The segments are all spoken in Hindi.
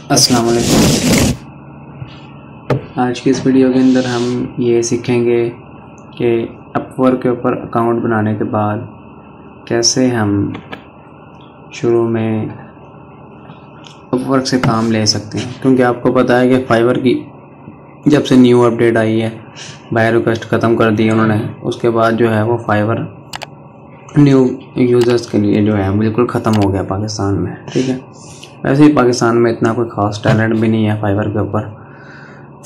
अस्सलाम वालेकुम। आज की इस वीडियो के अंदर हम ये सीखेंगे कि अपवर्क के ऊपर अकाउंट बनाने के बाद कैसे हम शुरू में अपवर्क से काम ले सकते हैं। क्योंकि आपको पता है कि फाइवर की जब से न्यू अपडेट आई है, बाय रिक्वेस्ट ख़त्म कर दी उन्होंने, उसके बाद जो है वो फाइवर न्यू यूज़र्स के लिए जो है बिल्कुल ख़त्म हो गया पाकिस्तान में। ठीक है, वैसे ही पाकिस्तान में इतना कोई ख़ास टैलेंट भी नहीं है फाइवर के ऊपर,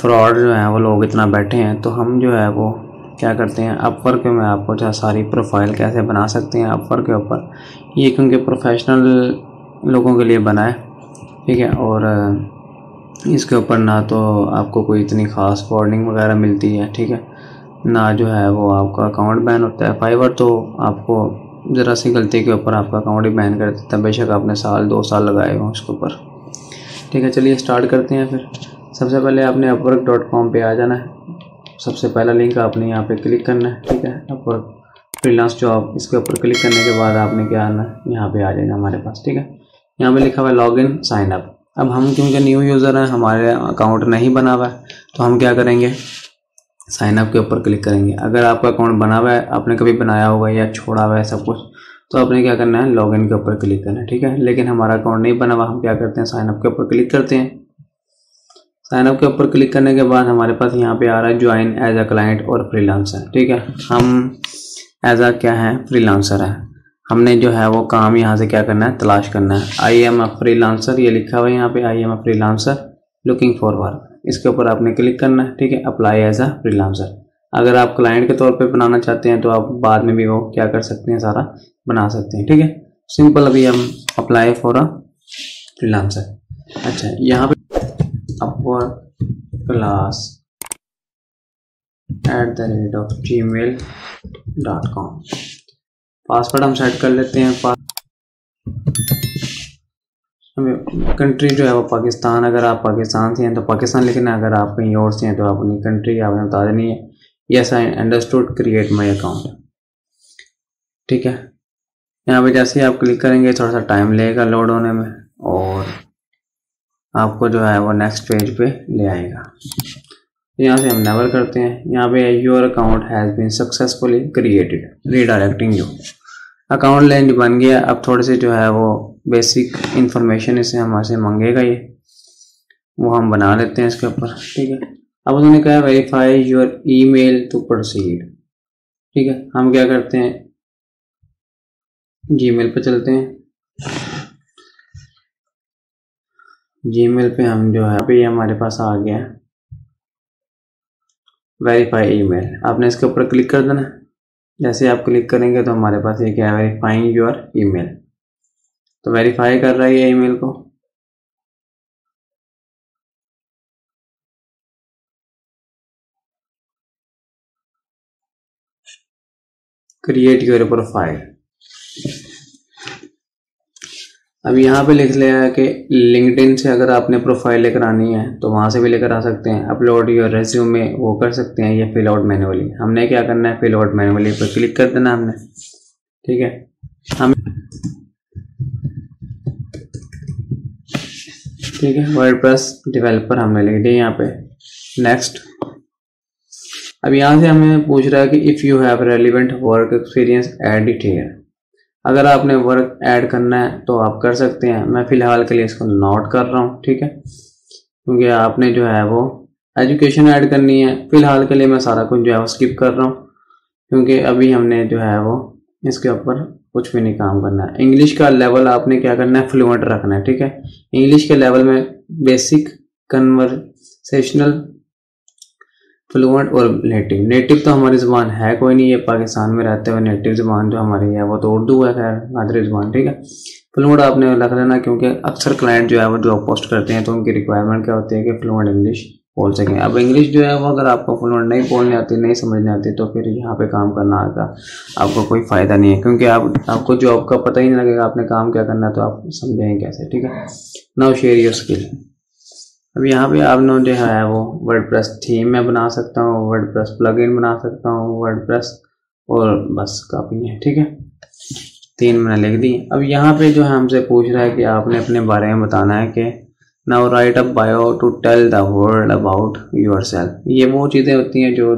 फ्रॉड जो है वो लोग इतना बैठे हैं। तो हम जो है वो क्या करते हैं, अपवर्क में आपको जो सारी प्रोफाइल कैसे बना सकते हैं अपवर्क के ऊपर। ये क्योंकि प्रोफेशनल लोगों के लिए बना है, ठीक है, और इसके ऊपर ना तो आपको कोई इतनी ख़ास वार्निंग वगैरह मिलती है, ठीक है, ना जो है वो आपका अकाउंट बैन होता है। फाइवर तो आपको ज़रा सी गलती के ऊपर आपका अकाउंट ही बैन कर देता है, बेशक आपने साल 2 साल लगाए हों उसके ऊपर। ठीक है, चलिए स्टार्ट करते हैं। फिर सबसे पहले आपने upwork.com पे आ जाना है। सबसे पहला लिंक आपने यहाँ पे क्लिक करना है, ठीक है, अपवर्क फ्रीलांस जॉब, इसके ऊपर क्लिक करने के बाद आपने क्या आना है, यहाँ पे आ जाएगा हमारे पास। ठीक है, यहाँ पे लिखा हुआ है लॉगिन साइन अप। अब हम क्योंकि न्यू यूज़र हैं, हमारे अकाउंट नहीं बना हुआ है, तो हम क्या करेंगे, साइन अप के ऊपर क्लिक करेंगे। अगर आपका अकाउंट बना हुआ है, आपने कभी बनाया होगा या छोड़ा हुआ है सब कुछ, तो आपने क्या करना है, लॉगिन के ऊपर क्लिक करना है। ठीक है, लेकिन हमारा अकाउंट नहीं बना हुआ, हम क्या करते हैं, साइन अप के ऊपर क्लिक करते हैं। साइन अप के ऊपर क्लिक करने के बाद हमारे पास यहाँ पे आ रहा है ज्वाइन एज अ क्लाइंट और फ्रीलांसर। ठीक है, हम एज अ क्या है, फ्रीलांसर है। हमने जो है वो काम यहाँ से क्या करना है, तलाश करना है। आई एम अ फ्रीलांसर, ये लिखा हुआ है यहाँ पे, I am a freelancer looking for work, इसके ऊपर आपने क्लिक करना है। ठीक है, अप्लाई एज अ फ्रीलांसर। अगर आप क्लाइंट के तौर पे बनाना चाहते हैं तो आप बाद में भी वो क्या कर सकते हैं, सारा बना सकते हैं। ठीक है, सिंपल अभी हम अप्लाई फॉर अ फ्रीलांसर। अच्छा, यहाँ पे अपवर्क क्लास @gmail.com पासवर्ड हम सेट कर लेते हैं। कंट्री जो है वो पाकिस्तान, अगर आप पाकिस्तान से हैं तो पाकिस्तान लिखना है, अगर आप कहीं और से हैं तो अपनी कंट्री आपने बता देनी है। Yes I understood, create my account. ठीक है, यहाँ पे जैसे ही आप क्लिक करेंगे थोड़ा सा टाइम लगेगा लोड होने में, और आपको जो है वो नेक्स्ट पेज पे ले आएगा। यहाँ से हम नेवर करते हैं। यहाँ पे your account has been successfully created, redirecting you. Account लेंज बन गया। अब थोड़े से जो है वो बेसिक इंफॉर्मेशन इसे हमारे से मांगेगा, ये वो हम बना लेते हैं इसके ऊपर। ठीक है, अब उन्होंने कहा verify your email to proceed. ठीक है, हम क्या करते हैं, जीमेल पे चलते हैं। जीमेल पे हम जो है अभी हमारे पास आ गया वेरीफाई ईमेल, आपने इसके ऊपर क्लिक कर देना। जैसे आप क्लिक करेंगे तो हमारे पास ये क्या है, वेरीफाइंग योर ईमेल। तो वेरीफाई कर रहा है ये ईमेल को। Create your profile. अब यहाँ पे लिख लिया है कि लिंक्डइन से अगर आपने प्रोफाइल लेकर आनी है तो वहाँ से भी लेकर आ सकते हैं। अपलोड योर रेज्यूमे वो कर सकते हैं, या फिल आउट मैनुअली। हमने क्या करना है, फिल आउट मैनुअली पर क्लिक कर देना हमने। ठीक है, हम ठीक है, वर्डप्रेस डेवलपर हमने लिख दिया यहाँ पे, नेक्स्ट। अब यहाँ से हमें पूछ रहा है कि if you have relevant work experience add it here. अगर आपने वर्क ऐड करना है तो आप कर सकते हैं। मैं फ़िलहाल के लिए इसको नोट कर रहा हूँ। ठीक है, क्योंकि आपने जो है वो एजुकेशन ऐड करनी है। फ़िलहाल के लिए मैं सारा कुछ जो है वो स्किप कर रहा हूँ, क्योंकि अभी हमने जो है वो इसके ऊपर कुछ भी नहीं काम करना है। इंग्लिश का लेवल आपने क्या करना है, फ्लुएंट रखना है। ठीक है, इंग्लिश के लेवल में बेसिक, कन्वर्सेशनल, फ्लुएंट और नेटिव। नेटिव तो हमारी ज़ुबान है कोई नहीं, ये पाकिस्तान में रहते हुए नेटिव ज़ुबान जो हमारी है वो तो उर्दू है, खैर मादरी ज़ुबान। ठीक है, फ्लुएंट आपने रख लेना, क्योंकि अक्सर क्लाइंट जो है वो जॉब पोस्ट करते हैं तो उनकी रिक्वायरमेंट क्या होती है कि फ्लुएंट इंग्लिश बोल सकें। अब इंग्लिश जो है वो अगर आपको फ्लुएंट नहीं बोलनी आती, नहीं समझनी आती, तो फिर यहाँ पे काम करना आएगा आपको कोई फ़ायदा नहीं है, क्योंकि आपको जॉब का पता ही नहीं लगेगा आपने काम क्या करना है, तो आप समझेंगे कैसे। ठीक है, नाउ शेयर योर स्किल। अब यहाँ पे आपने जो है वो वर्डप्रेस थीम में बना सकता हूँ, वर्डप्रेस प्लगइन बना सकता हूँ, वर्डप्रेस, और बस काफ़ी है। ठीक है, 3 मैंने लिख दी। अब यहाँ पे जो है हमसे पूछ रहा है कि आपने अपने बारे में बताना है कि now write a bio to tell the world about yourself. ये वो चीज़ें होती हैं जो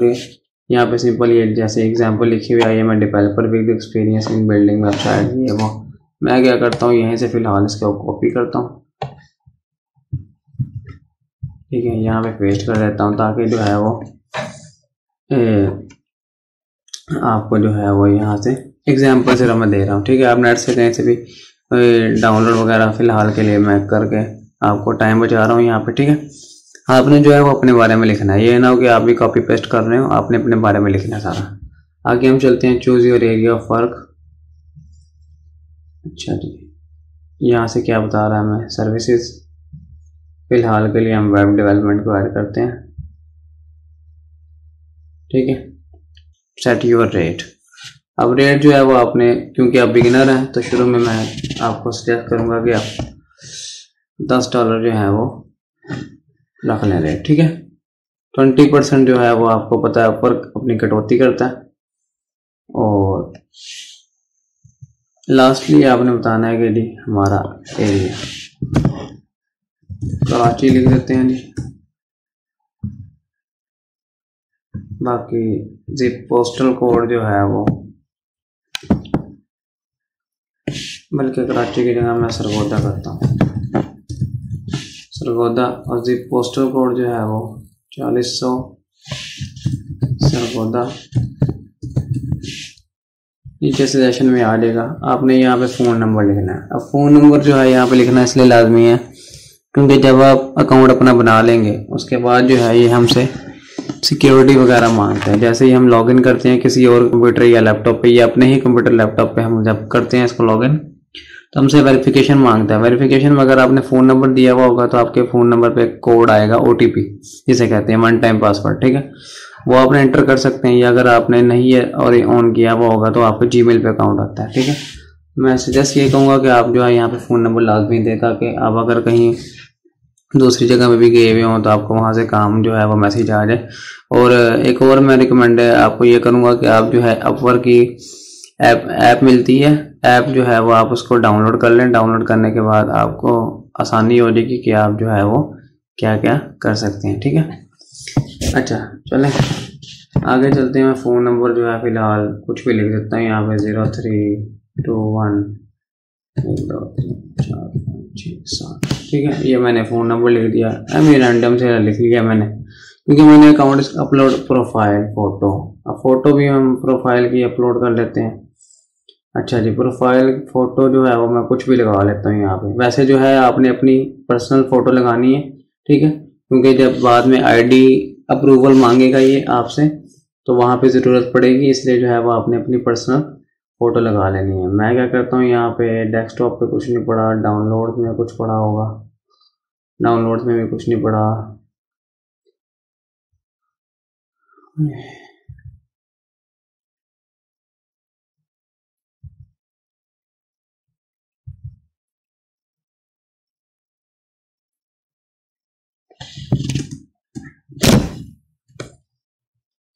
यहाँ पे सिंपल ये जैसे एग्जांपल लिखी हुई आई है, मैं developer with experience in building website, ये वो। मैं क्या करता हूँ, यहीं से फिलहाल इसको कॉपी करता हूँ, ठीक है, यहाँ पे पेस्ट कर देता हूँ ताकि जो है वो आपको जो है वो यहाँ से एग्जांपल सिर्फ मैं दे रहा हूँ, ठीक है। आप नेट से कहीं से भी डाउनलोड वगैरह फिलहाल के लिए मैं करके आपको टाइम बचा रहा हूँ यहाँ पे, ठीक है। आपने जो है वो अपने बारे में लिखना है, ये ना हो कि आप भी कॉपी पेस्ट कर रहे हो, आपने अपने बारे में लिखना है सारा। आगे हम चलते हैं, choose your area of work. अच्छा जी, यहाँ से क्या बता रहा है हमें, सर्विसेज। फिलहाल के लिए हम वेब डेवलपमेंट को ऐड करते हैं, ठीक है। Set your rate. अब रेट जो है वो आपने, क्योंकि आप बिगिनर हैं तो शुरू में मैं आपको सजेस्ट करूंगा कि आप $10 जो है वो रख लें रेट, ठीक है। 20% जो है वो आपको पता है ऊपर अपनी कटौती करता है। और लास्टली आपने बताना है कि जी हमारा एरिया कराची लिख देते हैं जी। बाकी जिप पोस्टल कोड जो है वो, बल्कि कराची की जगह मैं सरगोदा करता हूँ, सरगोदा। और जिप पोस्टल कोड जो है वो 4000 सरगोदा। नीचे सजेशन में आ जाएगा, आपने यहाँ पे फ़ोन नंबर लिखना है। अब फ़ोन नंबर जो है यहाँ पे लिखना इसलिए लाजमी है क्योंकि जब आप अकाउंट अपना बना लेंगे उसके बाद जो है ये हमसे सिक्योरिटी वगैरह मांगता है। जैसे ही हम लॉगिन करते हैं किसी और कंप्यूटर या लैपटॉप पे या अपने ही कंप्यूटर लैपटॉप पे हम जब करते हैं इसको लॉगिन, तो हमसे वेरिफिकेशन मांगता है। वेरिफिकेशन में अगर आपने फ़ोन नंबर दिया हुआ होगा तो आपके फ़ोन नंबर पे कोड आएगा, OTP जिसे कहते हैं वन टाइम पासवर्ड, ठीक है। वो आप एंटर कर सकते हैं, या अगर आपने नहीं है और ऑन किया हुआ होगा तो आपको जीमेल पे अकाउंट आता है, ठीक है। मैं सजेस्ट ये कहूँगा कि आप जो है यहाँ पे फ़ोन नंबर लाजमी दें ताकि आप अगर कहीं दूसरी जगह में भी गए हुए हों तो आपको वहाँ से काम जो है वो मैसेज आ जाए। और एक और मैं रिकमेंड है आपको ये करूँगा कि आप जो है अपवर्क की ऐप मिलती है, ऐप जो है वो आप उसको डाउनलोड कर लें। डाउनलोड करने के बाद आपको आसानी हो जाएगी कि आप जो है वो क्या क्या कर सकते हैं, ठीक है। अच्छा चलें आगे चलते हैं। मैं फ़ोन नंबर जो है फ़िलहाल कुछ भी लिख देता हूँ यहाँ पे 0321 1 2 3 4 5 6 7, ठीक है। ये मैंने फ़ोन नंबर लिख दिया, मैं रैंडम से लिख लिया मैंने क्योंकि मैंने अकाउंट अपलोड प्रोफाइल फ़ोटो। अब फ़ोटो भी हम प्रोफाइल की अपलोड कर लेते हैं। अच्छा जी, प्रोफाइल फ़ोटो जो है वो मैं कुछ भी लगा लेता हूँ यहाँ पे। वैसे जो है आपने अपनी पर्सनल फ़ोटो लगानी है, ठीक है, क्योंकि जब बाद में ID अप्रूवल मांगेगा ये आपसे तो वहाँ पे ज़रूरत पड़ेगी, इसलिए जो है वो आपने अपनी पर्सनल फ़ोटो लगा लेनी है। मैं क्या करता हूँ यहाँ पे डेस्कटॉप पे कुछ नहीं पड़ा, डाउनलोड में कुछ पड़ा होगा, डाउनलोड में भी कुछ नहीं पड़ा।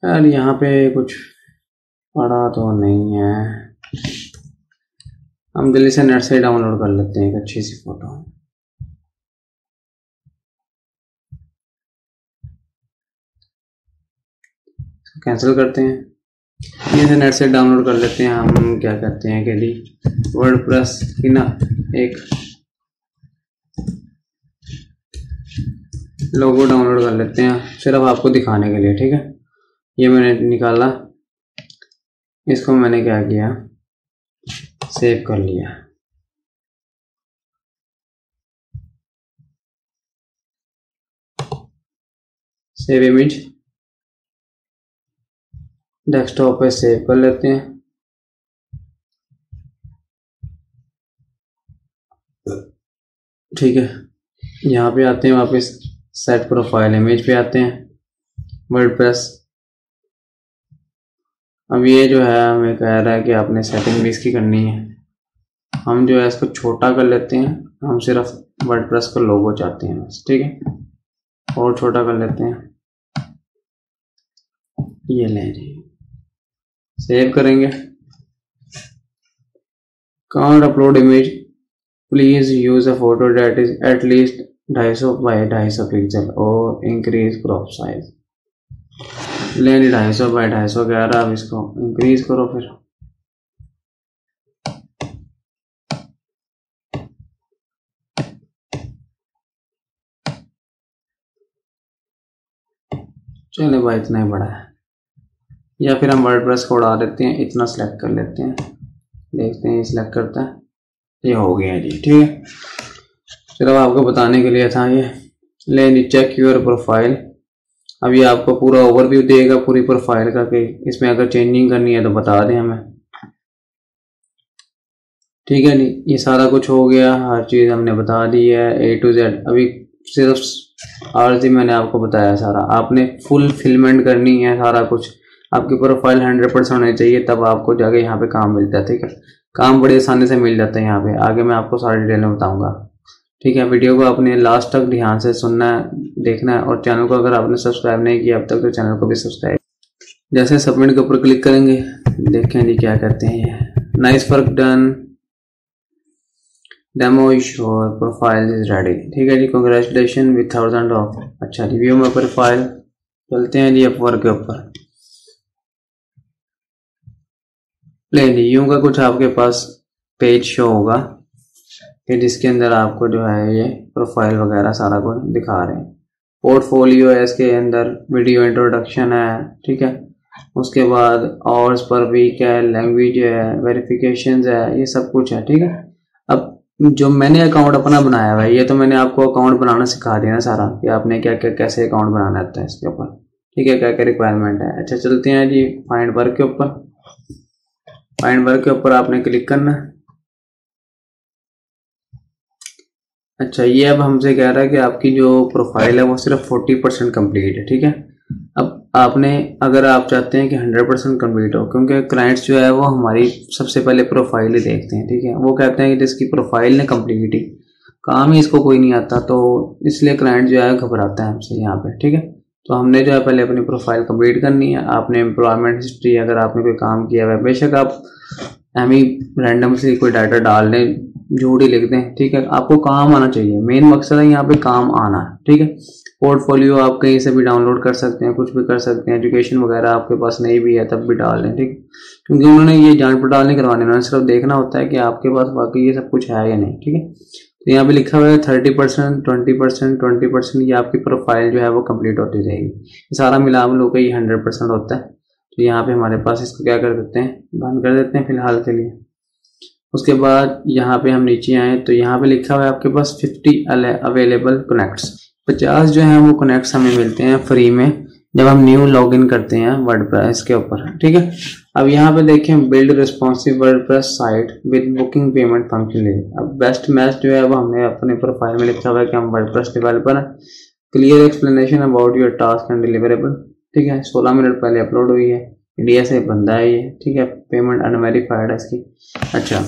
यार यहाँ पे कुछ पड़ा तो नहीं है, हम दिल्ली से नेट से डाउनलोड कर लेते हैं एक अच्छी सी फ़ोटो। कैंसिल करते हैं, ये से नेट से डाउनलोड कर लेते हैं। हम क्या करते हैं कि जी वर्डप्रेस की ना एक लोगो डाउनलोड कर लेते हैं सिर्फ आपको दिखाने के लिए, ठीक है। ये मैंने निकाला, इसको मैंने क्या किया, सेव कर लिया। सेव इमेज, डेस्कटॉप पे सेव कर लेते हैं। ठीक है, यहाँ पे आते हैं वापस सेट प्रोफाइल इमेज पे आते हैं, वर्डप्रेस। अब ये जो है हमें कह रहा है कि आपने सेटिंग भी इसकी करनी है। हम जो है इसको छोटा कर लेते हैं, हम सिर्फ वर्डप्रेस का लोगो चाहते हैं बस, ठीक है। और छोटा कर लेते हैं, ये लें जी, सेव करेंगे। Can't upload image, please use a photo that is at least 250 by 250 pixel और इंक्रीज क्रॉप साइज। ले 250 बाई 250 कह रहा, अब इसको इंक्रीज करो फिर। चले भाई इतना ही बड़ा है, या फिर हम वर्डप्रेस को उड़ा देते हैं, इतना सेलेक्ट कर लेते हैं, देखते हैं सिलेक्ट करता है, ये हो गया जी। ठीक है, चलो आपको बताने के लिए था ये। ले चेक योर प्रोफाइल, अब ये आपको पूरा ओवरव्यू देगा पूरी प्रोफाइल का, कि इसमें अगर चेंजिंग करनी है तो बता दें हमें। ठीक है जी, ये सारा कुछ हो गया, हर चीज़ हमने बता दी है A to Z। अभी सिर्फ आरजी मैंने आपको बताया सारा, आपने फुल फिलमेंट करनी है सारा कुछ, आपकी प्रोफाइल 100% होनी चाहिए, तब आपको जाके यहाँ पे काम मिलता है। ठीक है, काम बड़ी आसानी से मिल जाता है यहाँ पे, आगे मैं आपको सारी डिटेल में बताऊंगा। ठीक है, वीडियो को आपने लास्ट तक ध्यान से सुनना है, देखना है, और चैनल को अगर आपने सब्सक्राइब नहीं किया अब तक तो चैनल को भी सब्सक्राइब। जैसे सबमिट के ऊपर क्लिक करेंगे, देखें जी क्या करते हैं ये। Nice work done, demo your profile is ready. ठीक है जी, कांग्रेचुलेशन विद 1000 ऑफ। अच्छा, रिव्यू में प्रोफाइल चलते हैं जी अपवर्क के ऊपर। ले जी, यूं का कुछ आपके पास पेज शो होगा कि जिसके अंदर आपको जो है ये प्रोफाइल वगैरह सारा कुछ दिखा रहे हैं। पोर्टफोलियो है, इसके अंदर वीडियो इंट्रोडक्शन है। ठीक है, उसके बाद आवर्स पर वीक है, लैंग्वेज है, वेरिफिकेशन है, ये सब कुछ है। ठीक है, अब जो मैंने अकाउंट अपना बनाया हुआ है, ये तो मैंने आपको अकाउंट बनाना सिखा दिया ना सारा, कि आपने क्या क्या कैसे अकाउंट बनाना होता है इसके ऊपर। ठीक है, क्या क्या रिक्वायरमेंट है। अच्छा, चलते हैं जी फाइंड वर्क के ऊपर। फाइंड वर्क के ऊपर आपने क्लिक करना है। अच्छा, ये अब हमसे कह रहा है कि आपकी जो प्रोफाइल है वो सिर्फ 40% कम्प्लीट है। ठीक है, अब आपने, अगर आप चाहते हैं कि 100% कम्प्लीट हो, क्योंकि क्लाइंट्स जो है वो हमारी सबसे पहले प्रोफाइल ही देखते हैं। ठीक है, वो कहते हैं कि जिसकी प्रोफाइल ने कम्प्लीट ही, काम ही इसको कोई नहीं आता, तो इसलिए क्लाइंट जो है घबराता है हमसे यहाँ पे। ठीक है, तो हमने जो है पहले अपनी प्रोफाइल कंप्लीट करनी है। आपने एम्प्लॉयमेंट हिस्ट्री, अगर आपने कोई काम किया हुआ है, बेशक आप एमी रैंडमली कोई डाटा डाल दें, झूठ ही लिख दें। ठीक है, आपको काम आना चाहिए, मेन मकसद है यहाँ पे काम आना है। ठीक है, पोर्टफोलियो आप कहीं से भी डाउनलोड कर सकते हैं, कुछ भी कर सकते हैं, एजुकेशन वगैरह आपके पास नहीं भी है तब भी डाल दें। ठीक है, क्योंकि उन्होंने ये जांच पड़ताल नहीं करवानी, उन्होंने सिर्फ देखना होता है कि आपके पास वाकई ये सब कुछ है या नहीं। ठीक है, तो यहाँ पे लिखा हुआ है 30%, 20%, 20%, ये आपकी प्रोफाइल जो है वो कंप्लीट होती रहेगी। सारा मिला लो के ये 100% होता है। तो यहाँ पे हमारे पास इसको क्या कर देते हैं, बंद कर देते हैं फिलहाल के लिए। उसके बाद यहाँ पे हम नीचे आए तो यहाँ पे लिखा हुआ है आपके पास 50 अवेलेबल कनेक्ट्स, 50 जो है वो कनेक्ट्स हमें मिलते हैं फ्री में जब हम न्यू लॉगिन करते हैं वर्डप्रेस के ऊपर। ठीक है, अब यहाँ पे देखें build responsive WordPress site with booking payment function. अब बेस्ट मैच जो है वो हमने अपने प्रोफाइल में लिखा हुआ है कि हम वर्डप्रेस डेवलपर हैं। Clear explanation about your task and deliverable. ठीक है, 16 मिनट पहले अपलोड हुई है, इंडिया से बंदा है ये। ठीक है, पेमेंट अनवेरीफाइड है इसकी। अच्छा,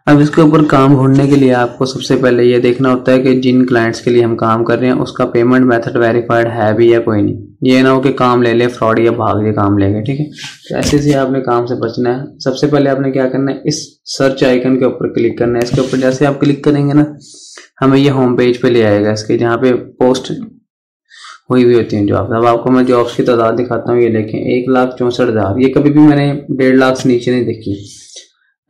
अब इसके ऊपर काम ढूंढने के लिए आपको सबसे पहले ये देखना होता है कि जिन क्लाइंट्स के लिए हम काम कर रहे हैं उसका पेमेंट मेथड वेरीफाइड है भी या कोई नहीं। ये ना हो कि काम ले ले फ्रॉड या भाग के काम लेंगे। ठीक है, तो ऐसे से आपने काम से बचना है। सबसे पहले आपने क्या करना है, इस सर्च आइकन के ऊपर क्लिक करना है। इसके ऊपर जैसे आप क्लिक करेंगे ना, हमें ये होम पेज पे ले आएगा इसके, जहाँ पे पोस्ट हुई हुई होती हैं जॉब्स। अब आपको मैं जॉब्स की तादाद दिखाता हूँ। ये देखें 1,64,000, ये कभी भी मैंने 1.5 लाख से नीचे नहीं देखी।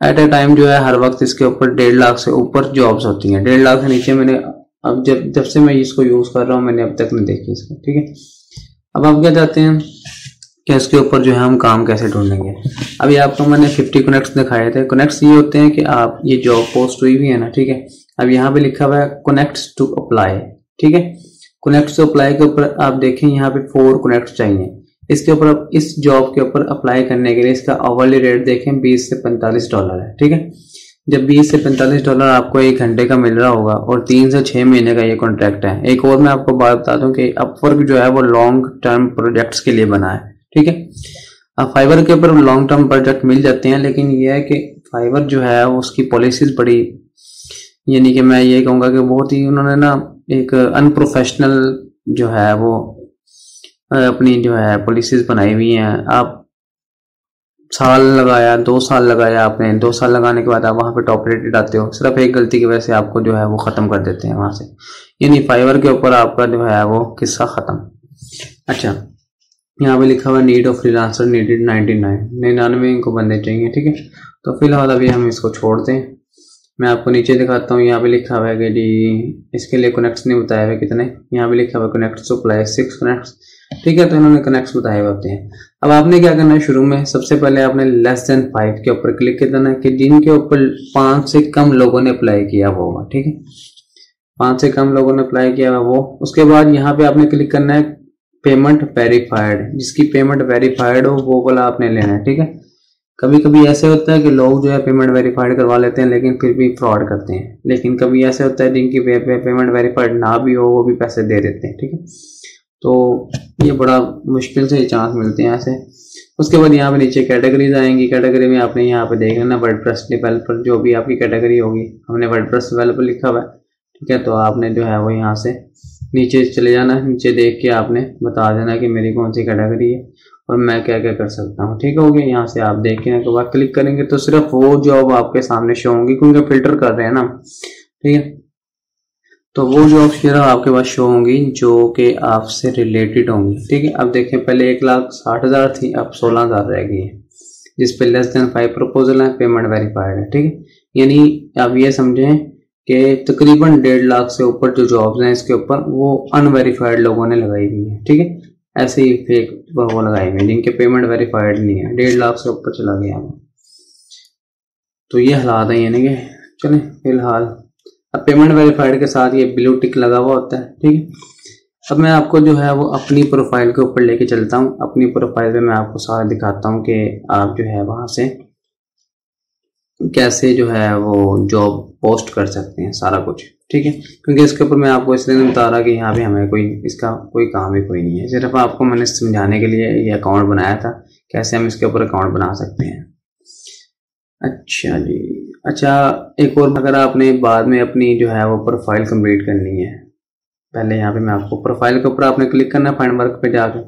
एट ए टाइम जो है हर वक्त इसके ऊपर 1.5 लाख से ऊपर जॉब्स होती हैं। 1.5 लाख से नीचे मैंने अब जब से मैं इसको यूज कर रहा हूँ मैंने अब तक नहीं देखी इसको। ठीक है, अब आप क्या चाहते हैं कि इसके ऊपर जो है हम काम कैसे ढूंढेंगे। अभी आपको मैंने 50 कनेक्ट्स दिखाए थे। कनेक्ट्स ये होते हैं कि आप ये जॉब पोस्ट हुई भी है ना। ठीक है, अब यहाँ पे लिखा हुआ है कनेक्ट्स टू अप्लाई। ठीक है, कनेक्ट्स टू अप्लाई के ऊपर आप देखें यहाँ पे 4 कनेक्ट चाहिए। इसके ऊपर आप इस जॉब के ऊपर अप्लाई करने के लिए इसका आवरली रेट देखें 20 से $45 है। ठीक है, जब 20 से $45 आपको 1 घंटे का मिल रहा होगा और 3 से 6 महीने का ये कॉन्ट्रैक्ट है। एक और मैं आपको बात बता दूं कि अपवर्क जो है वो लॉन्ग टर्म प्रोजेक्ट्स के लिए बना है। ठीक है, अब फाइवर के ऊपर लॉन्ग टर्म प्रोजेक्ट मिल जाते हैं, लेकिन ये है कि फाइवर जो है उसकी पॉलिसीज बड़ी, यानी कि मैं ये कहूँगा कि बहुत ही उन्होंने ना एक अनप्रोफेशनल जो है वो अपनी जो है पॉलिसीज बनाई हुई हैं। आप साल लगाया, 2 साल लगाया आपने, 2 साल लगाने के बाद आप वहाँ पे टॉप रेटेड आते हो, सिर्फ एक गलती की वजह से आपको जो है वो ख़त्म कर देते हैं वहाँ से, यानी फाइवर के ऊपर आपका जो है वो किस्सा ख़त्म। अच्छा, यहाँ पे लिखा हुआ नीड ऑफ फ्रीलांसर नीडेड 99 इनको बंदे चाहिए, ठीक है। तो फिलहाल अभी हम इसको छोड़ते हैं। मैं आपको नीचे दिखाता हूँ, यहाँ पे लिखा हुआ है कि जी इसके लिए कनेक्ट्स नहीं बताए हुए कितने, यहाँ पे लिखा हुआ कनेक्ट सप्लाई 6 कनेक्ट्स, ठीक है। तो इन्होंने कनेक्ट्स बताए हुए होते हैं। अब आपने क्या करना है, शुरू में सबसे पहले आपने लेस देन 5 के ऊपर क्लिक कर देना है कि जिनके ऊपर 5 से कम लोगों ने अप्लाई किया वो होगा, ठीक है। 5 से कम लोगों ने अप्लाई किया वो, उसके बाद यहाँ पे आपने क्लिक करना है पेमेंट वेरीफाइड, जिसकी पेमेंट वेरीफाइड हो वो वाला आपने लेना है, ठीक है। कभी कभी ऐसे होता है कि लोग जो है पेमेंट वेरीफाइड करवा लेते हैं लेकिन फिर भी फ्रॉड करते हैं, लेकिन कभी ऐसे होता है जिनकी पेमेंट वेरीफाइड ना भी हो वो भी पैसे दे देते हैं, ठीक है। तो ये बड़ा मुश्किल से चांस मिलते हैं ऐसे। उसके बाद यहाँ पे नीचे कैटेगरीज आएंगी, कैटेगरी में आपने यहाँ पे देख लेना वर्डप्रेस डेवलपर, जो भी आपकी कैटेगरी होगी, हमने वर्डप्रेस डेवलपर लिखा हुआ है, ठीक है। तो आपने जो है वो यहाँ से नीचे चले जाना, नीचे देख के आपने बता देना कि मेरी कौन सी कैटेगरी है और मैं क्या क्या कर सकता हूँ, ठीक हो गया। यहाँ से आप देखने के बाद क्लिक करेंगे तो सिर्फ वो जॉब आपके सामने शो होंगी, क्योंकि फिल्टर कर रहे हैं ना, ठीक है। तो वो जॉब सिर्फ आपके पास शो होंगी जो कि आपसे रिलेटेड होंगी, ठीक है। अब देखें, पहले 1,60,000 थी, अब 16,000 रह गई है, जिस पे लेस देन 5 प्रपोजल है, पेमेंट वेरीफाइड है, ठीक है। यानी आप ये समझें कि तकरीबन 1.5 लाख से ऊपर जो जॉब्स हैं इसके ऊपर वो अनवेरीफाइड लोगों ने लगाई हुई है, ठीक है। ऐसे ही फेक वो लगाए हुए जिनके पेमेंट वेरीफाइड नहीं है, 1.5 लाख से ऊपर चला गया। तो ये हालात है, यानी कि चलें फिलहाल अब पेमेंट वेरीफाइड के साथ ये ब्लू टिक लगा हुआ होता है, ठीक है। अब मैं आपको जो है वो अपनी प्रोफाइल के ऊपर लेके चलता हूँ। अपनी प्रोफाइल पे मैं आपको सारा दिखाता हूँ कि आप जो है वहां से कैसे जो है वो जॉब पोस्ट कर सकते हैं, सारा कुछ, ठीक है। क्योंकि इसके ऊपर मैं आपको इसलिए नहीं बता रहा कि यहाँ पे हमें कोई इसका कोई काम ही कोई नहीं है, सिर्फ आपको मैंने समझाने के लिए ये अकाउंट बनाया था, कैसे हम इसके ऊपर अकाउंट बना सकते हैं। अच्छा जी, अच्छा एक और, अगर आपने बाद में अपनी जो है वो प्रोफाइल कंप्लीट करनी है, पहले यहाँ पे मैं आपको प्रोफाइल के ऊपर आपने क्लिक करना है फाइंड वर्क पे जाके,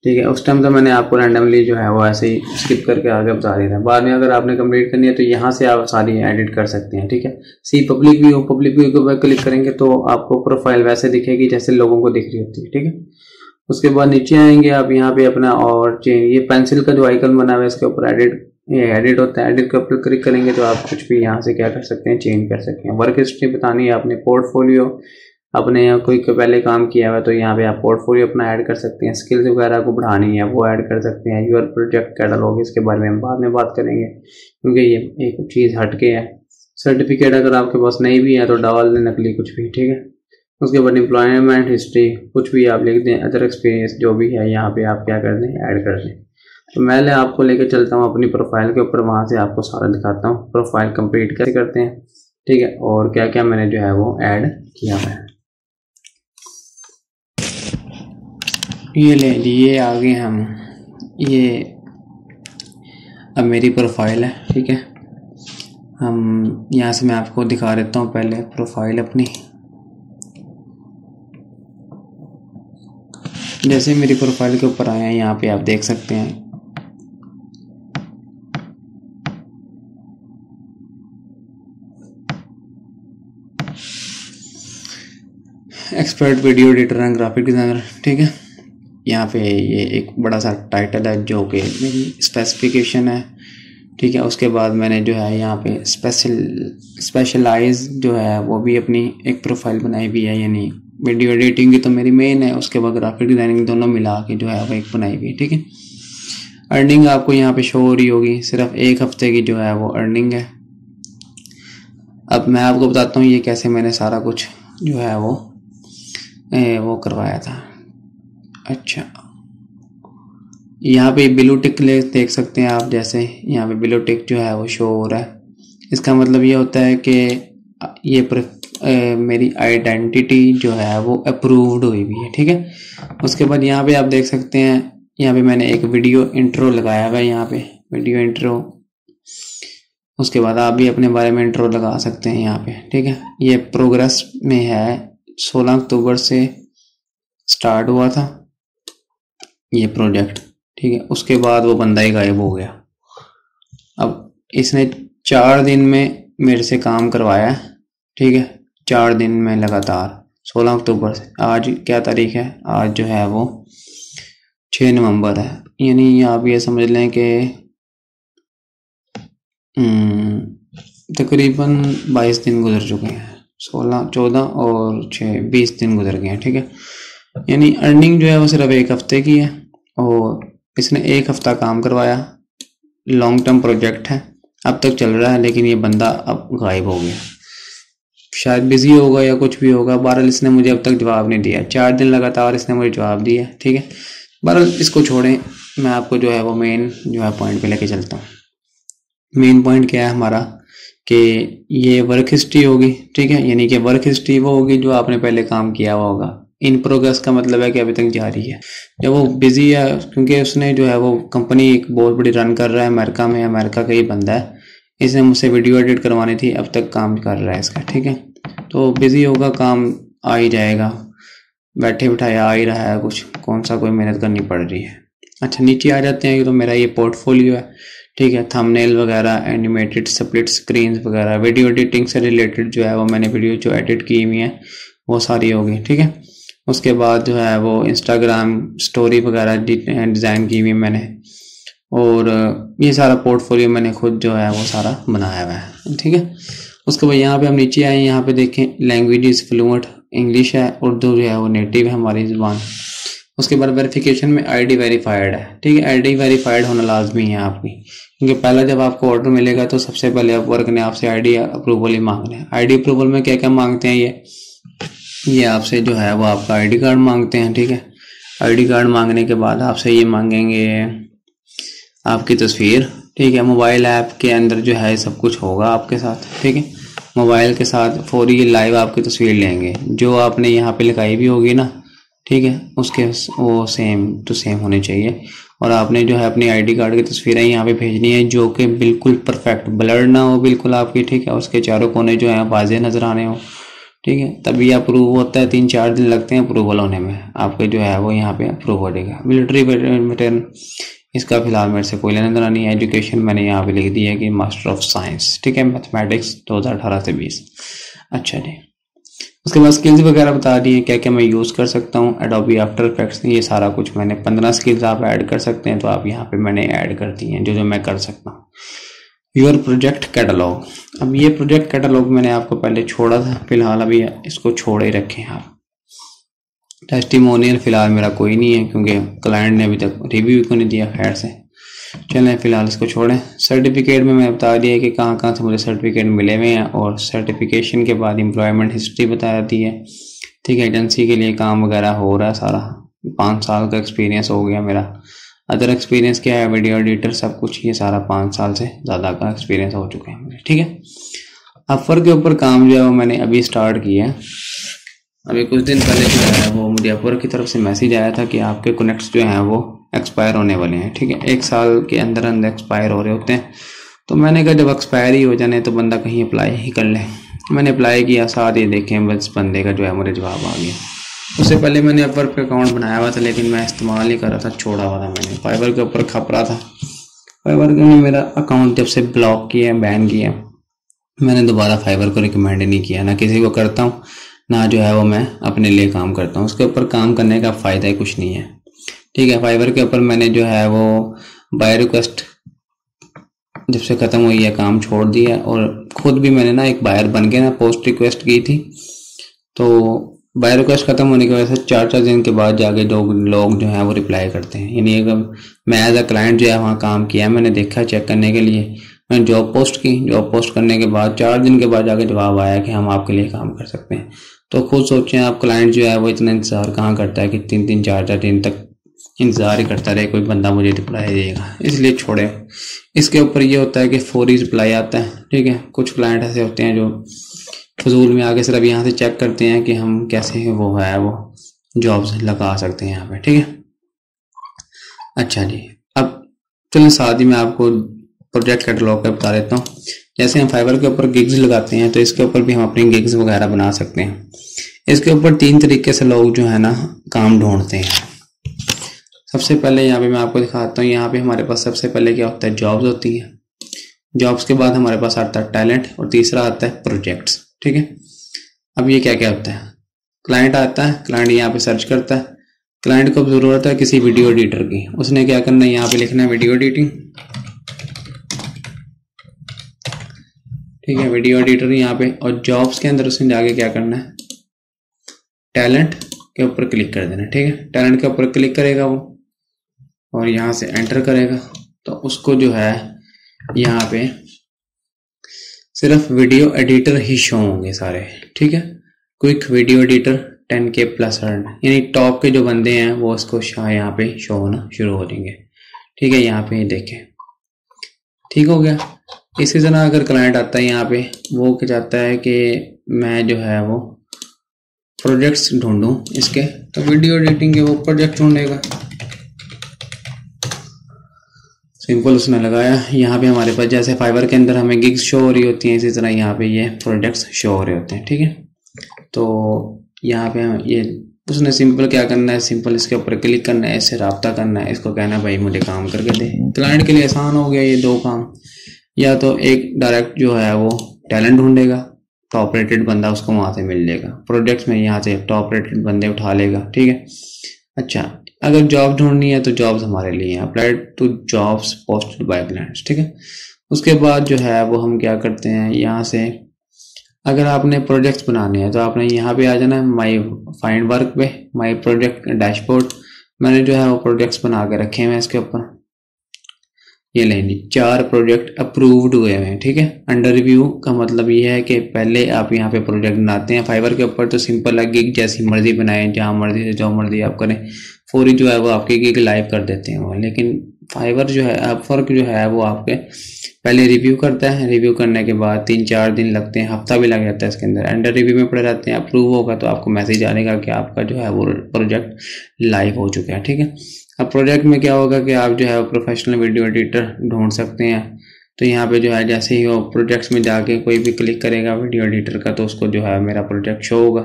ठीक है। उस टाइम तो मैंने आपको रैंडमली जो है वो ऐसे ही स्किप करके आगे बता दिया था। बाद में अगर आपने कंप्लीट करनी है तो यहाँ से आप सारी एडिट कर सकते हैं, ठीक है। सी पब्लिक व्यू, पब्लिक व्यू के ऊपर क्लिक करेंगे तो आपको प्रोफाइल वैसे दिखेगी जैसे लोगों को दिख रही होती है, ठीक है। उसके बाद नीचे आएंगे आप, यहाँ पे अपना और चेंज, ये पेंसिल का जो आइकन बना हुआ है इसके ऊपर एडिट होता है, एडिट के ऊपर क्लिक करेंगे तो आप कुछ भी यहाँ से क्या कर सकते हैं, चेंज कर सकते हैं। वर्क हिस्ट्री बतानी है आपने, पोर्टफोलियो अपने यहाँ कोई पहले काम किया हुआ तो यहाँ पे आप पोर्टफोलियो अपना ऐड कर सकते हैं। स्किल्स वगैरह को बढ़ानी है वो ऐड कर सकते हैं। यूर प्रोजेक्ट कैटलॉग, इसके बारे में हम बाद में बात करेंगे क्योंकि ये एक चीज़ हटके है। सर्टिफिकेट अगर आपके पास नहीं भी है तो डाल दें नकली कुछ भी, ठीक है। उसके बाद एम्प्लॉयमेंट हिस्ट्री कुछ भी आप लिख दें, अदर एक्सपीरियंस जो भी है यहाँ पे आप क्या कर दें, ऐड कर दें। तो मैं आपको लेकर चलता हूँ अपनी प्रोफाइल के ऊपर, वहाँ से आपको सारा दिखाता हूँ प्रोफाइल कंप्लीट कैसे करते हैं, ठीक है, और क्या क्या मैंने जो है वो ऐड किया है। ये ले लिए आगे हम, ये अब मेरी प्रोफाइल है, ठीक है। हम यहाँ से मैं आपको दिखा देता हूँ पहले प्रोफाइल अपनी। जैसे मेरी प्रोफाइल के ऊपर आए हैं यहाँ पे आप देख सकते हैं expert video editor and graphic designer, ठीक है। यहाँ पे ये एक बड़ा सा टाइटल है जो कि मेरी स्पेसिफिकेशन है, ठीक है। उसके बाद मैंने जो है यहाँ पे स्पेशलाइज जो है वो भी अपनी एक प्रोफाइल बनाई भी है, यानी वीडियो एडिटिंग की तो मेरी मेन है, उसके बाद ग्राफिक डिज़ाइनिंग दोनों मिला के जो है वो एक बनाई हुई है, ठीक है। अर्निंग आपको यहाँ पे शो हो रही होगी, सिर्फ 1 हफ्ते की जो है वो अर्निंग है। अब मैं आपको बताता हूँ ये कैसे मैंने सारा कुछ जो है वो करवाया था। अच्छा, यहाँ पे ब्लू टिक देख सकते हैं आप, जैसे यहाँ पे ब्लू टिक जो है वो शो हो रहा है। इसका मतलब ये होता है कि ये मेरी आइडेंटिटी जो है वो अप्रूव्ड हुई हुई है, ठीक है। उसके बाद यहाँ पे आप देख सकते हैं, यहाँ पे मैंने एक वीडियो इंट्रो लगाया हुआ है, यहाँ पे वीडियो इंट्रो। उसके बाद आप भी अपने बारे में इंट्रो लगा सकते हैं यहाँ पे, ठीक है। ये प्रोग्रेस में है, 16 अक्टूबर से स्टार्ट हुआ था ये प्रोजेक्ट, ठीक है, उसके बाद वो बंदा ही गायब हो गया। अब इसने 4 दिन में मेरे से काम करवाया है, ठीक है, 4 दिन में लगातार, 16 अक्टूबर से। आज क्या तारीख है? आज जो है वो 6 नवंबर है, यानी आप ये समझ लें कि तकरीबन 22 दिन गुजर चुके हैं। 16, 14 और 6, 20 दिन गुजर गए हैं, ठीक है। यानी अर्निंग जो है वो सिर्फ 1 हफ्ते की है और इसने 1 हफ्ता काम करवाया। लॉन्ग टर्म प्रोजेक्ट है, अब तक चल रहा है, लेकिन ये बंदा अब गायब हो गया। शायद बिजी होगा या कुछ भी होगा। बहरहाल इसने मुझे अब तक जवाब नहीं दिया। 4 दिन लगातार इसने मुझे जवाब दिया, ठीक है। बहरहाल इसको छोड़ें, मैं आपको जो है वो मेन जो है पॉइंट पे लेके चलता हूँ। मेन पॉइंट क्या है हमारा कि ये वर्क हिस्ट्री होगी, ठीक है। यानी कि वर्क हिस्ट्री वो होगी जो आपने पहले काम किया हुआ होगा। इन प्रोग्रेस का मतलब है कि अभी तक जारी है। जब वो बिजी है, क्योंकि उसने जो है वो कंपनी एक बहुत बड़ी रन कर रहा है अमेरिका में, अमेरिका का ही बंदा है। इसने मुझसे वीडियो एडिट करवानी थी, अब तक काम कर रहा है इसका, ठीक है। तो बिजी होगा, काम आ ही जाएगा, बैठे बिठाए आ ही रहा है, कुछ कौन सा कोई मेहनत करनी पड़ रही है। अच्छा, नीचे आ जाते हैं। तो मेरा ये पोर्टफोलियो है, ठीक है। थंबनेल वगैरह, एनिमेटेड स्प्लिट स्क्रीन वगैरह, वीडियो एडिटिंग से रिलेटेड जो है वो मैंने वीडियो जो एडिट की हुई है वो सारी होगी, ठीक है। उसके बाद जो है वो इंस्टाग्राम स्टोरी वगैरह डिज़ाइन की हुई मैंने, और ये सारा पोर्टफोलियो मैंने खुद जो है वो सारा बनाया हुआ है, ठीक है। उसके बाद यहाँ पे हम नीचे आए, यहाँ पे देखें लैंग्वेजेस फ्लुएंट इंग्लिश है, उर्दू जो है वो नेटिव है हमारी ज़ुबान। उसके बाद वेरिफिकेशन में आईडी वेरीफाइड है, ठीक है। आईडी वेरीफाइड होना लाजमी है आपकी, क्योंकि पहला जब आपको ऑर्डर मिलेगा तो सबसे पहले अपवर्क ने आपसे आईडी अप्रूवल ही मांगना है। आईडी अप्रूवल में क्या क्या मांगते हैं, ये आपसे जो है वो आपका आईडी कार्ड मांगते हैं, ठीक है। आईडी कार्ड मांगने के बाद आपसे ये मांगेंगे आपकी तस्वीर, ठीक है। मोबाइल ऐप के अंदर जो है सब कुछ होगा आपके साथ, ठीक है। मोबाइल के साथ फौरी लाइव आपकी तस्वीर लेंगे, जो आपने यहाँ पे लगाई भी होगी ना, ठीक है, उसके वो सेम टू सेम होने चाहिए। और आपने जो है अपनी आईडी कार्ड की तस्वीरें यहाँ पे भेजनी है, जो कि बिल्कुल परफेक्ट ब्लर ना हो बिल्कुल आपकी, ठीक है। उसके चारों कोने जो है वाज़ेह नजर आने हो, ठीक है, तभी अप्रूव होता है। 3-4 दिन लगते हैं अप्रूवल होने में, आपके जो है वो यहाँ पे अप्रूव हो जाएगा। मिलिट्री वेटरन, इसका फिलहाल मेरे से कोई लेना देना नहीं है। एजुकेशन मैंने यहाँ पे लिख दी है कि मास्टर ऑफ साइंस, ठीक है, मैथमेटिक्स 2018 से 20। अच्छा जी, उसके बाद स्किल्स वगैरह बता दी है क्या क्या मैं यूज़ कर सकता हूँ। एडोबी आफ्टर इफेक्ट्स, ये सारा कुछ मैंने 15 स्किल्स आप ऐड कर सकते हैं, तो आप यहाँ पे मैंने ऐड कर दी हैं जो जो मैं कर सकता हूँ। योर प्रोजेक्ट कैटलॉग, अब ये प्रोजेक्ट कैटलॉग मैंने आपको पहले छोड़ा था, फिलहाल अभी इसको छोड़े रखें आप। टेस्टिमोनियल फिलहाल मेरा कोई नहीं है, क्योंकि क्लाइंट ने अभी तक रिव्यू को नहीं दिया, खैर से चलें फिलहाल इसको छोड़ें। सर्टिफिकेट में मैं बता दिया कि कहाँ कहाँ से मुझे सर्टिफिकेट मिले हुए हैं, और सर्टिफिकेशन के बाद एम्प्लॉयमेंट हिस्ट्री बता दी है, ठीक है। एजेंसी के लिए काम वगैरह हो रहा है सारा, 5 साल का एक्सपीरियंस हो गया मेरा। अदर एक्सपीरियंस क्या है, वीडियो एडिटर सब कुछ, ये सारा 5 साल से ज़्यादा का एक्सपीरियंस हो चुके हैं मुझे, ठीक है। अपवर्क के ऊपर काम जो है वो मैंने अभी स्टार्ट किया है। अभी कुछ दिन पहले जो है वो मुझे अपवर्क की तरफ से मैसेज आया था कि आपके कनेक्ट्स जो हैं वो एक्सपायर होने वाले हैं, ठीक है। 1 साल के अंदर अंदर एक्सपायर हो रहे होते हैं। तो मैंने कहा जब एक्सपायर ही हो जाने तो बंदा कहीं अप्लाई ही कर ले। मैंने अप्लाई किया, साथ ही देखें बस बंदे का जो है मुझे जवाब आ गया। उससे पहले मैंने अपवर्क का अकाउंट बनाया हुआ था, लेकिन मैं इस्तेमाल ही कर रहा था, छोड़ा हुआ था मैंने। फाइवर के ऊपर खप रहा था, फाइवर ने मेरा अकाउंट जब से ब्लॉक किया, बैन किया, मैंने दोबारा फाइवर को रिकमेंड नहीं किया, ना किसी को करता हूँ, ना जो है वो मैं अपने लिए काम करता हूँ। उसके ऊपर काम करने का फ़ायदा ही कुछ नहीं है, ठीक है। फाइवर के ऊपर मैंने जो है वो बाय रिक्वेस्ट जब से ख़त्म हुई है काम छोड़ दिया, और ख़ुद भी मैंने ना एक बायर बन के ना पोस्ट रिक्वेस्ट की थी। तो बाय रिक्वेस्ट ख़त्म होने की वजह से 4-4 दिन के बाद जाके लोग जो हैं वो रिप्लाई करते हैं। यानी अगर मैं एज अ क्लाइंट जो है वहाँ काम किया, मैंने देखा चेक करने के लिए, मैंने जॉब पोस्ट की, जॉब पोस्ट करने के बाद 4 दिन के बाद जाके जवाब आया कि हम आपके लिए काम कर सकते हैं। तो खुद सोचें आप, क्लाइंट जो है वो इतना इंतज़ार कहाँ करता है कि 3-3, 4-4 दिन तक इंतज़ार ही करता रहे कोई बंदा मुझे रिप्लाई देगा, इसलिए छोड़े। इसके ऊपर ये होता है कि फौरी रिप्लाई आता है, ठीक है। कुछ क्लाइंट ऐसे होते हैं जो फजूल में आगे सिर्फ यहाँ से चेक करते हैं कि हम कैसे वो है वो जॉब्स लगा सकते हैं यहाँ पे, ठीक है। अच्छा जी, अब चलिए साथ ही मैं आपको प्रोजेक्ट कैटलॉग का बता देता हूँ। जैसे हम फाइवर के ऊपर गिग्स लगाते हैं, तो इसके ऊपर भी हम अपनी गिग्स वगैरह बना सकते हैं। इसके ऊपर 3 तरीके से लोग जो है ना काम ढूंढते हैं। सबसे पहले यहाँ पे मैं आपको दिखाता हूँ। यहाँ पे हमारे पास सबसे पहले क्या होता है, जॉब्स होती हैं। जॉब्स के बाद हमारे पास आता है टैलेंट और तीसरा आता है प्रोजेक्ट्स। ठीक है, अब ये क्या क्या होता है, क्लाइंट आता है, क्लाइंट यहाँ पे सर्च करता है। क्लाइंट को अब जरूरत है किसी वीडियो एडिटर की, उसने क्या करना है, यहाँ पे लिखना है वीडियो एडिटिंग। ठीक है, वीडियो एडिटर यहाँ पे, और जॉब्स के अंदर उसने जाके क्या करना है, टैलेंट के ऊपर क्लिक कर देना। ठीक है, टैलेंट के ऊपर क्लिक करेगा वो और यहाँ से एंटर करेगा, तो उसको जो है यहाँ पे सिर्फ वीडियो एडिटर ही शो होंगे सारे। ठीक है, quick video editor 10K plus earn, यानी टॉप के जो बंदे हैं वो उसको यहाँ पे शो होना शुरू हो जाएंगे। ठीक है, यहाँ पे देखें, ठीक हो गया। इसी तरह अगर क्लाइंट आता है यहाँ पे, वो क्या चाहता है कि मैं जो है वो प्रोजेक्ट्स ढूंढूं इसके, तो वीडियो एडिटिंग के वो प्रोजेक्ट ढूंढेगा। सिंपल उसने लगाया। यहाँ पे हमारे पास जैसे फाइवर के अंदर हमें गिग्स शो हो रही होती हैं, इसी तरह यहाँ पे ये प्रोजेक्ट्स शो हो रहे होते हैं। ठीक है, तो यहाँ पे ये उसने सिंपल क्या करना है, सिंपल इसके ऊपर क्लिक करना है, इससे रब्ता करना है, इसको कहना है भाई मुझे काम करके दे। क्लाइंट के लिए आसान हो गया ये दो काम। या तो एक डायरेक्ट जो है वो टैलेंट ढूंढेगा, टॉप रेटेड बंदा उसको वहां से मिल जाएगा, प्रोजेक्ट्स में यहाँ से टॉप रेटेड बंदे उठा लेगा। ठीक है, अच्छा अगर जॉब ढूंढनी है तो जॉब्स हमारे लिए applied to jobs posted by clients. ठीक है, उसके बाद जो है वो हम क्या करते हैं, यहाँ से अगर आपने प्रोजेक्ट्स बनाने हैं तो आपने यहाँ पे आ जाना है माई फाइंड वर्क पे, माई प्रोजेक्ट डैशबोर्ड। मैंने जो है वो प्रोजेक्ट्स बना के रखे हुए हैं इसके ऊपर, ये लेंगे 4 प्रोजेक्ट अप्रूव्ड हुए हैं। ठीक है, अंडर रिव्यू का मतलब ये है कि पहले आप यहाँ पे प्रोजेक्ट बनाते हैं। फाइवर के ऊपर तो सिंपल है, गिग जैसी मर्जी बनाएं, जहाँ मर्जी से जो मर्जी आप करें, फौरी जो है वो आपकी गिग लाइव कर देते हैं वो। लेकिन फाइवर जो है, अपवर्क जो है वो आपके पहले रिव्यू करता है, रिव्यू करने के बाद 3-4 दिन लगते हैं, हफ्ता भी लग जाता है इसके अंदर, अंडर रिव्यू में पड़े रहते हैं। अप्रूव होगा तो आपको मैसेज आएगा कि आपका जो है वो प्रोजेक्ट लाइव हो चुका है। ठीक है, अब प्रोजेक्ट में क्या होगा कि आप जो है प्रोफेशनल वीडियो एडिटर ढूंढ सकते हैं। तो यहाँ पे जो है जैसे ही वो प्रोजेक्ट्स में जाके कोई भी क्लिक करेगा वीडियो एडिटर का, तो उसको जो है मेरा प्रोजेक्ट शो होगा,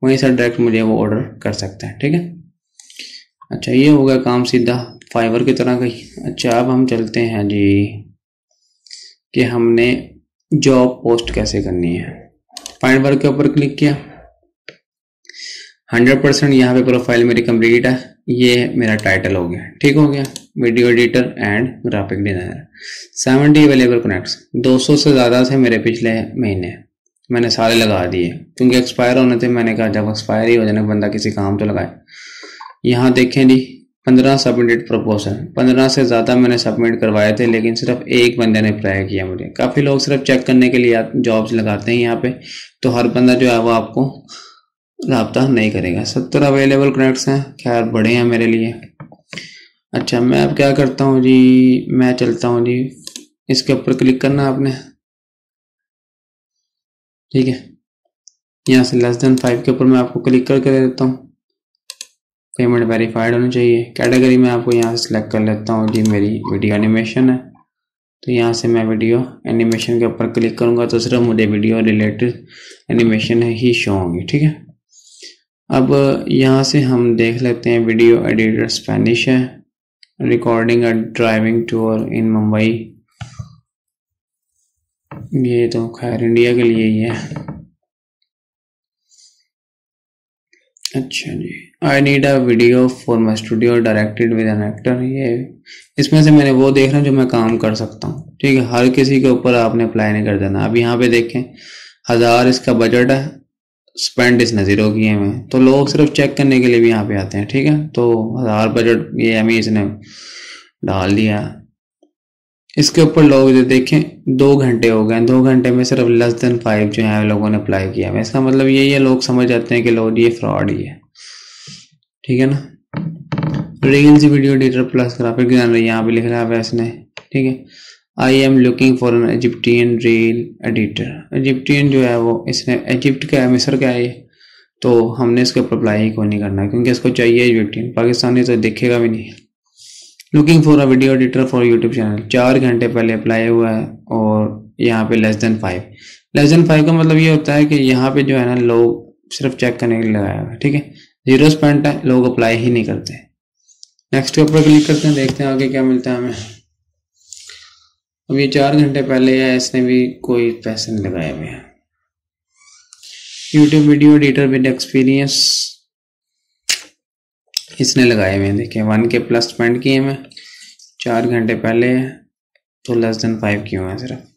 वहीं से डायरेक्ट मुझे वो ऑर्डर कर सकता है। ठीक है, अच्छा ये होगा काम सीधा फाइवर की तरह का ही। अच्छा अब हम चलते हैं जी कि हमने जॉब पोस्ट कैसे करनी है। फाइंड वर्क के ऊपर क्लिक किया, 100% यहाँ पे प्रोफाइल मेरी कंप्लीट है, ये मेरा टाइटल हो गया। ठीक हो गया, video editor and graphic designer. 70 available connects, 200 से ज़्यादा थे मेरे पिछले महीने, मैंने सारे लगा दिए क्योंकि एक्सपायर होने थे। मैंने कहा जब एक्सपायर ही हो जाने बंदा किसी काम तो लगाए। यहाँ देखें जी 15 सबमिटेड प्रपोजल, 15 से ज़्यादा मैंने सबमिट करवाए थे, लेकिन सिर्फ एक बंदे ने अप्लाई किया मुझे। काफ़ी लोग सिर्फ चेक करने के लिए जॉब्स लगाते हैं यहाँ पे, तो हर बंदा जो है वो आपको रब्ता नहीं करेगा। 70 अवेलेबल कनेक्ट्स हैं, खैर बड़े हैं मेरे लिए। अच्छा मैं अब क्या करता हूँ जी, मैं चलता हूँ जी, इसके ऊपर क्लिक करना आपने। ठीक है, यहाँ से <5 के ऊपर मैं आपको क्लिक करके दे देता हूँ। पेमेंट वेरीफाइड होनी चाहिए। कैटेगरी में आपको यहाँ से सिलेक्ट कर लेता हूँ जी, मेरी वीडियो एनिमेशन है, तो यहाँ से मैं वीडियो एनिमेशन के ऊपर क्लिक करूँगा तो सिर्फ मुझे वीडियो रिलेटेड एनिमेशन ही शो होंगी। ठीक है, अब यहाँ से हम देख लेते हैं वीडियो एडिटर स्पेनिश है, recording a driving tour in Mumbai, ये तो खैर इंडिया के लिए ही है। अच्छा जी, I need a video for my studio directed with an actor, ये इसमें से मैंने वो देखना जो मैं काम कर सकता हूँ। ठीक है, हर किसी के ऊपर आपने अप्लाई नहीं कर देना। अब यहाँ पे देखें 1000 इसका बजट है, स्पेंड इसने 0 किए हुए, तो लोग सिर्फ चेक करने के लिए भी यहाँ पे आते हैं। ठीक है, तो 1000 बजट ये हमें इसने डाल दिया। इसके ऊपर लोग जो देखें 2 घंटे हो गए, 2 घंटे में सिर्फ <5 जो है लोगों ने अप्लाई किया है। इसका मतलब यही है, लोग समझ जाते हैं कि लोग ये फ्रॉड ही है। ठीक है ना, reels video editor plus graphic designer यहाँ पे लिख रहा है इसने। ठीक है, I am looking for an Egyptian reel editor. Egyptian जो है वो इसने इजिप्ट का है, मिस्र का है, तो हमने इसके ऊपर अप्लाई को नहीं करना क्योंकि इसको चाहिए इजिप्टियन, पाकिस्तानी तो देखेगा भी नहीं। Looking for a video editor for YouTube channel, 4 घंटे पहले अप्लाई हुआ है और यहाँ पे <5 का मतलब ये होता है कि यहाँ पे जो है ना लोग सिर्फ चेक करने के लिए लगाया हुआ है। ठीक है, 0 स्पेंड है, लोग अप्लाई ही नहीं करते। नेक्स्ट के ऊपर क्लिक करते हैं, देखते हैं आगे क्या मिलता है हमें। अब ये 4 घंटे पहले है, इसने भी कोई पैसे नहीं लगाए हुए हैं। YouTube video editor with experience इसने लगाए हुए हैं, देखिए 1K प्लस स्पेंड किए मैं 4 घंटे पहले, तो लेस देन 5 क्यों है सिर्फ।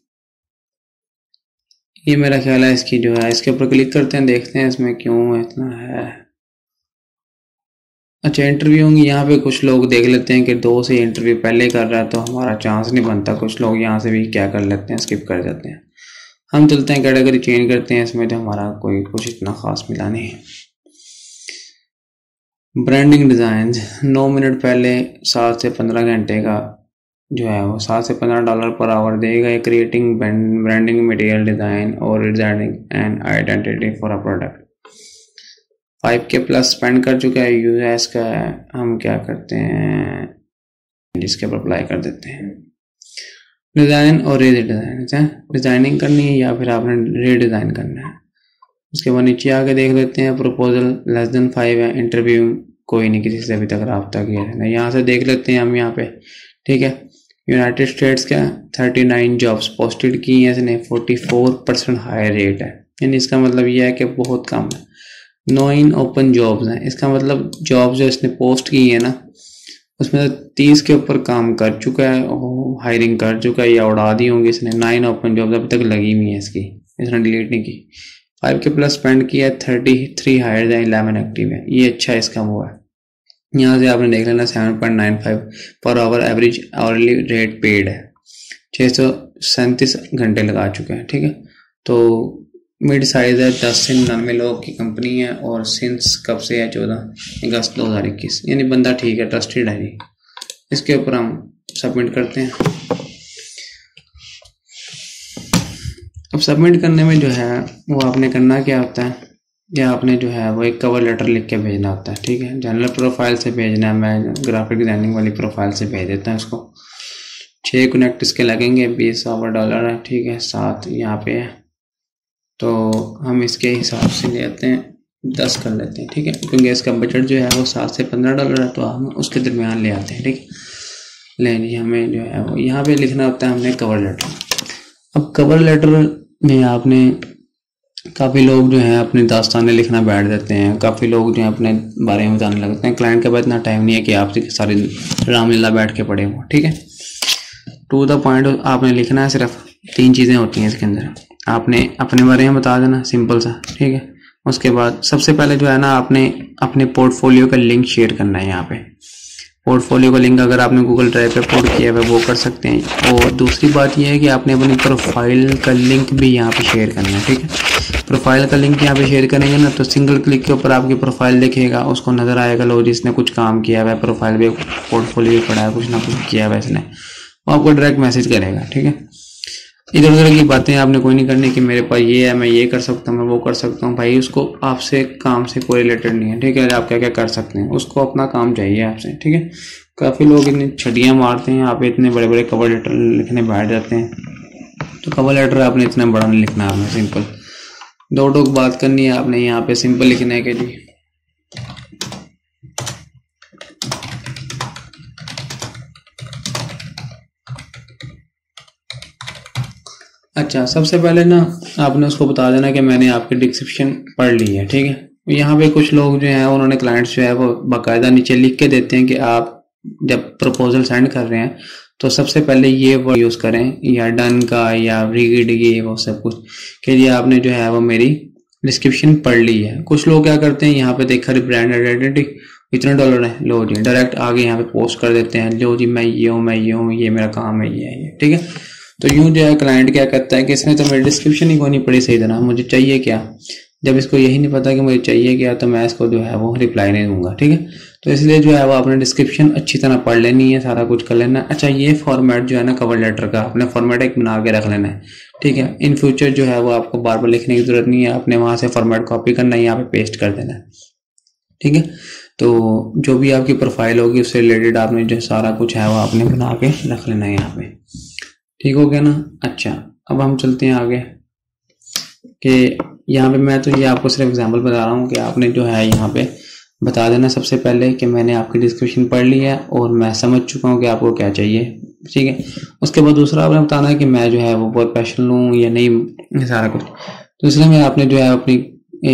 ये मेरा ख्याल है इसकी जो है, इसके ऊपर क्लिक करते हैं, देखते हैं इसमें क्यों इतना है। अच्छा इंटरव्यू होंगी, यहाँ पे कुछ लोग देख लेते हैं कि 2 से इंटरव्यू पहले कर रहा है तो हमारा चांस नहीं बनता, कुछ लोग यहाँ से भी क्या कर लेते हैं, स्किप कर जाते हैं। हम चलते हैं कैटेगरी चेंज करते हैं, इसमें तो हमारा कोई कुछ इतना खास मिला नहीं। ब्रांडिंग डिज़ाइन 9 मिनट पहले 7 से 15 घंटे का जो है वो $7 से $15 पर आवर देगा। ये क्रिएटिंग ब्रांडिंग मटेरियल डिज़ाइन और designing and identity for a product. 5K plus spend कर चुका है, यूएस का है। हम क्या करते हैं, इसके ऊपर अप्लाई कर देते हैं। डिज़ाइन और रीडिज़ाइन, डिज़ाइनिंग करनी है या फिर आपने रीडिज़ाइन करना है। उसके बाद नीचे आके देख लेते हैं, प्रपोजल लेस देन 5 है, इंटरव्यू कोई नहीं किसी से अभी तक रब्ता किया है। यहाँ से देख लेते हैं हम यहाँ पे, ठीक है। यूनाइटेड स्टेट्स का 39 जॉब्स पोस्टेड की हैं इसने, 44% हायर रेट है, यानी इसका मतलब ये है कि बहुत कम है। 9 ओपन जॉब्स हैं, इसका मतलब जॉब जो इसने पोस्ट की है ना उसमें 30 के ऊपर काम कर चुका है, हायरिंग कर चुका है या उड़ा दी होंगी इसने। 9 ओपन जॉब्स अभी तक लगी हुई है इसकी, इसने डिलीट नहीं की। 5K प्लस स्पेंड किया, 33 हायर है, 11 एक्टिव है। ये अच्छा इसका वो है। यहाँ से आपने देख लेना 7.95 per hour average hourly rate paid है। 637 घंटे लगा चुके हैं, ठीक है। तो मिड साइज है, 10 से 99 लोग की कंपनी है और सिंस कब से है, 14 अगस्त 2021, यानी बंदा ठीक है, ट्रस्टेड है जी। इसके ऊपर हम सबमिट करते हैं। अब सबमिट करने में जो है वो आपने करना क्या होता है, या आपने जो है वो एक कवर लेटर लिख के भेजना होता है, ठीक है। जनरल प्रोफाइल से भेजना है, मैं ग्राफिक डिजाइनिंग वाली प्रोफाइल से भेज देता हूँ इसको। 6 कनेक्ट इसके लगेंगे, $20 है, ठीक है। 7 यहाँ पे है, तो हम इसके हिसाब से लेते हैं 10 कर लेते हैं, ठीक है, क्योंकि इसका बजट जो है वो $7 से $15 है, तो हम उसके दरमियान ले आते हैं, ठीक। लेनी हमें जो है वो यहाँ पे लिखना होता है हमने कवर लेटर। अब कवर लेटर में आपने काफ़ी लोग जो हैं अपनी दास्तानें लिखना बैठ जाते हैं, काफ़ी लोग जो हैं अपने बारे में बताने लगते हैं। क्लाइंट के पास इतना टाइम नहीं है कि आपसे सारी रामलीला बैठ के पढ़े वो, ठीक है। टू द पॉइंट आपने लिखना है, सिर्फ 3 चीज़ें होती हैं इसके अंदर। आपने अपने बारे में बता देना, सिंपल सा, ठीक है। उसके बाद सबसे पहले जो है ना, आपने अपने पोर्टफोलियो का लिंक शेयर करना है। यहाँ पे पोर्टफोलियो का लिंक अगर आपने गूगल ड्राइव पे अपलोड किया है वो कर सकते हैं। और दूसरी बात यह है कि आपने अपनी प्रोफाइल का लिंक भी यहाँ पे शेयर करना है, ठीक है। प्रोफाइल का लिंक यहाँ पे शेयर करेंगे ना, तो सिंगल क्लिक के ऊपर आपकी प्रोफाइल दिखेगा, उसको नजर आएगा, लो जिसने कुछ काम किया हुआ है, प्रोफाइल पे पोर्टफोलियो पड़ा है, कुछ ना कुछ किया हुआ है इसने, वो आपको डायरेक्ट मैसेज करेगा, ठीक है। इधर उधर की बातें आपने कोई नहीं करनी कि मेरे पास ये है, मैं ये कर सकता हूँ, मैं वो कर सकता हूँ। भाई उसको आपसे काम से कोई रिलेटेड नहीं है, ठीक है। आप क्या क्या कर सकते हैं, उसको अपना काम चाहिए आपसे, ठीक है। काफ़ी लोग इतनी छटियाँ मारते हैं, आप इतने बड़े बड़े कवर लेटर लिखने बैठ जाते हैं, तो कवर लेटर आपने इतना बड़ा नहीं लिखना, आपने सिंपल 2 टोक बात करनी है, आपने यहाँ पे सिंपल लिखना है कि जी अच्छा। सबसे पहले ना आपने उसको बता देना कि मैंने आपकी डिस्क्रिप्शन पढ़ ली है, ठीक है। यहाँ पे कुछ लोग जो हैं उन्होंने क्लाइंट्स जो है वो बाकायदा नीचे लिख के देते हैं कि आप जब प्रपोजल सेंड कर रहे हैं तो सबसे पहले ये वर्ड यूज़ करें, या डन का या रीड, ये वो सब कुछ, कि ये आपने जो है वो मेरी डिस्क्रिप्शन पढ़ ली है। कुछ लोग क्या करते हैं, यहाँ पे देखा ब्रांड आइडेंटिटी इतने $, है, लो जी डायरेक्ट आगे यहाँ पे पोस्ट कर देते हैं, लो जी मैं ये हूँ, ये मेरा काम है, ये है, ठीक है। तो यूं जो है क्लाइंट क्या करता है कि इसने तो मेरी डिस्क्रिप्शन ही कोई नहीं पढ़ी सही तरह, मुझे चाहिए क्या। जब इसको यही नहीं पता कि मुझे चाहिए क्या, तो मैं इसको जो है वो रिप्लाई नहीं दूंगा, ठीक है। तो इसलिए जो है वो आपने डिस्क्रिप्शन अच्छी तरह पढ़ लेनी है, सारा कुछ कर लेना है। अच्छा, ये फॉर्मेट जो है ना कवर लेटर का, अपने फॉर्मेट एक बना के रख लेना है, ठीक है। इन फ्यूचर जो है वो आपको बार बार लिखने की जरूरत नहीं है, आपने वहां से फॉर्मेट कॉपी करना है, यहाँ पे पेस्ट कर देना है, ठीक है। तो जो भी आपकी प्रोफाइल होगी उससे रिलेटेड आपने जो सारा कुछ है वो आपने बना के रख लेना है यहाँ पे, ठीक हो गया ना। अच्छा, अब हम चलते हैं आगे कि यहाँ पे मैं तो ये आपको सिर्फ एग्जांपल बता रहा हूँ कि आपने जो है यहाँ पे बता देना सबसे पहले कि मैंने आपकी डिस्क्रिप्शन पढ़ ली है और मैं समझ चुका हूँ कि आपको क्या चाहिए, ठीक है। उसके बाद दूसरा आपने बताना है कि मैं जो है वो प्रोफेशनल हूँ या नहीं, सारा कुछ। तो इसलिए मैं आपने जो है अपनी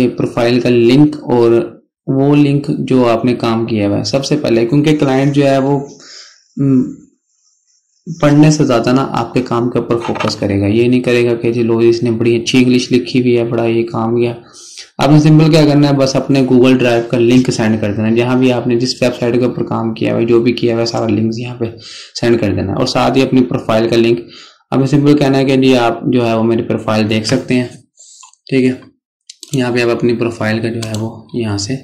प्रोफाइल का लिंक और वो लिंक जो आपने काम किया हुआ है सबसे पहले, क्योंकि क्लाइंट जो है वो पढ़ने से ज़्यादा ना आपके काम के ऊपर फोकस करेगा। ये नहीं करेगा कि जी लो इसने बड़ी अच्छी इंग्लिश लिखी हुई है, बड़ा ये काम किया। आपने सिंपल क्या करना है, बस अपने गूगल ड्राइव का लिंक सेंड कर देना, जहां भी आपने जिस वेबसाइट के ऊपर काम किया हुआ, जो भी किया हुआ सारा लिंक यहाँ पे सेंड कर देना, और साथ ही अपनी प्रोफाइल का लिंक। आपने सिंपल कहना है कि जी आप जो है वो मेरी प्रोफाइल देख सकते हैं, ठीक है। यहाँ पे आप अपनी प्रोफाइल का जो है वो यहाँ से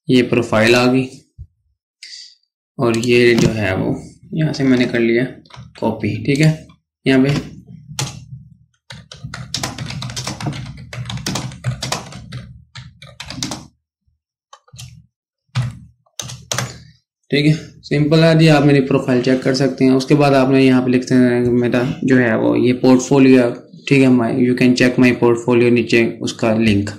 ये प्रोफाइल आ गई, और ये जो है वो यहाँ से मैंने कर लिया कॉपी, ठीक है। यहाँ पे ठीक है, सिंपल है जी। आप मेरी प्रोफाइल चेक कर सकते हैं। उसके बाद आपने यहाँ पे लिखते हैं मेरा जो है वो ये पोर्टफोलियो, ठीक है, you can check my portfolio, नीचे उसका लिंक।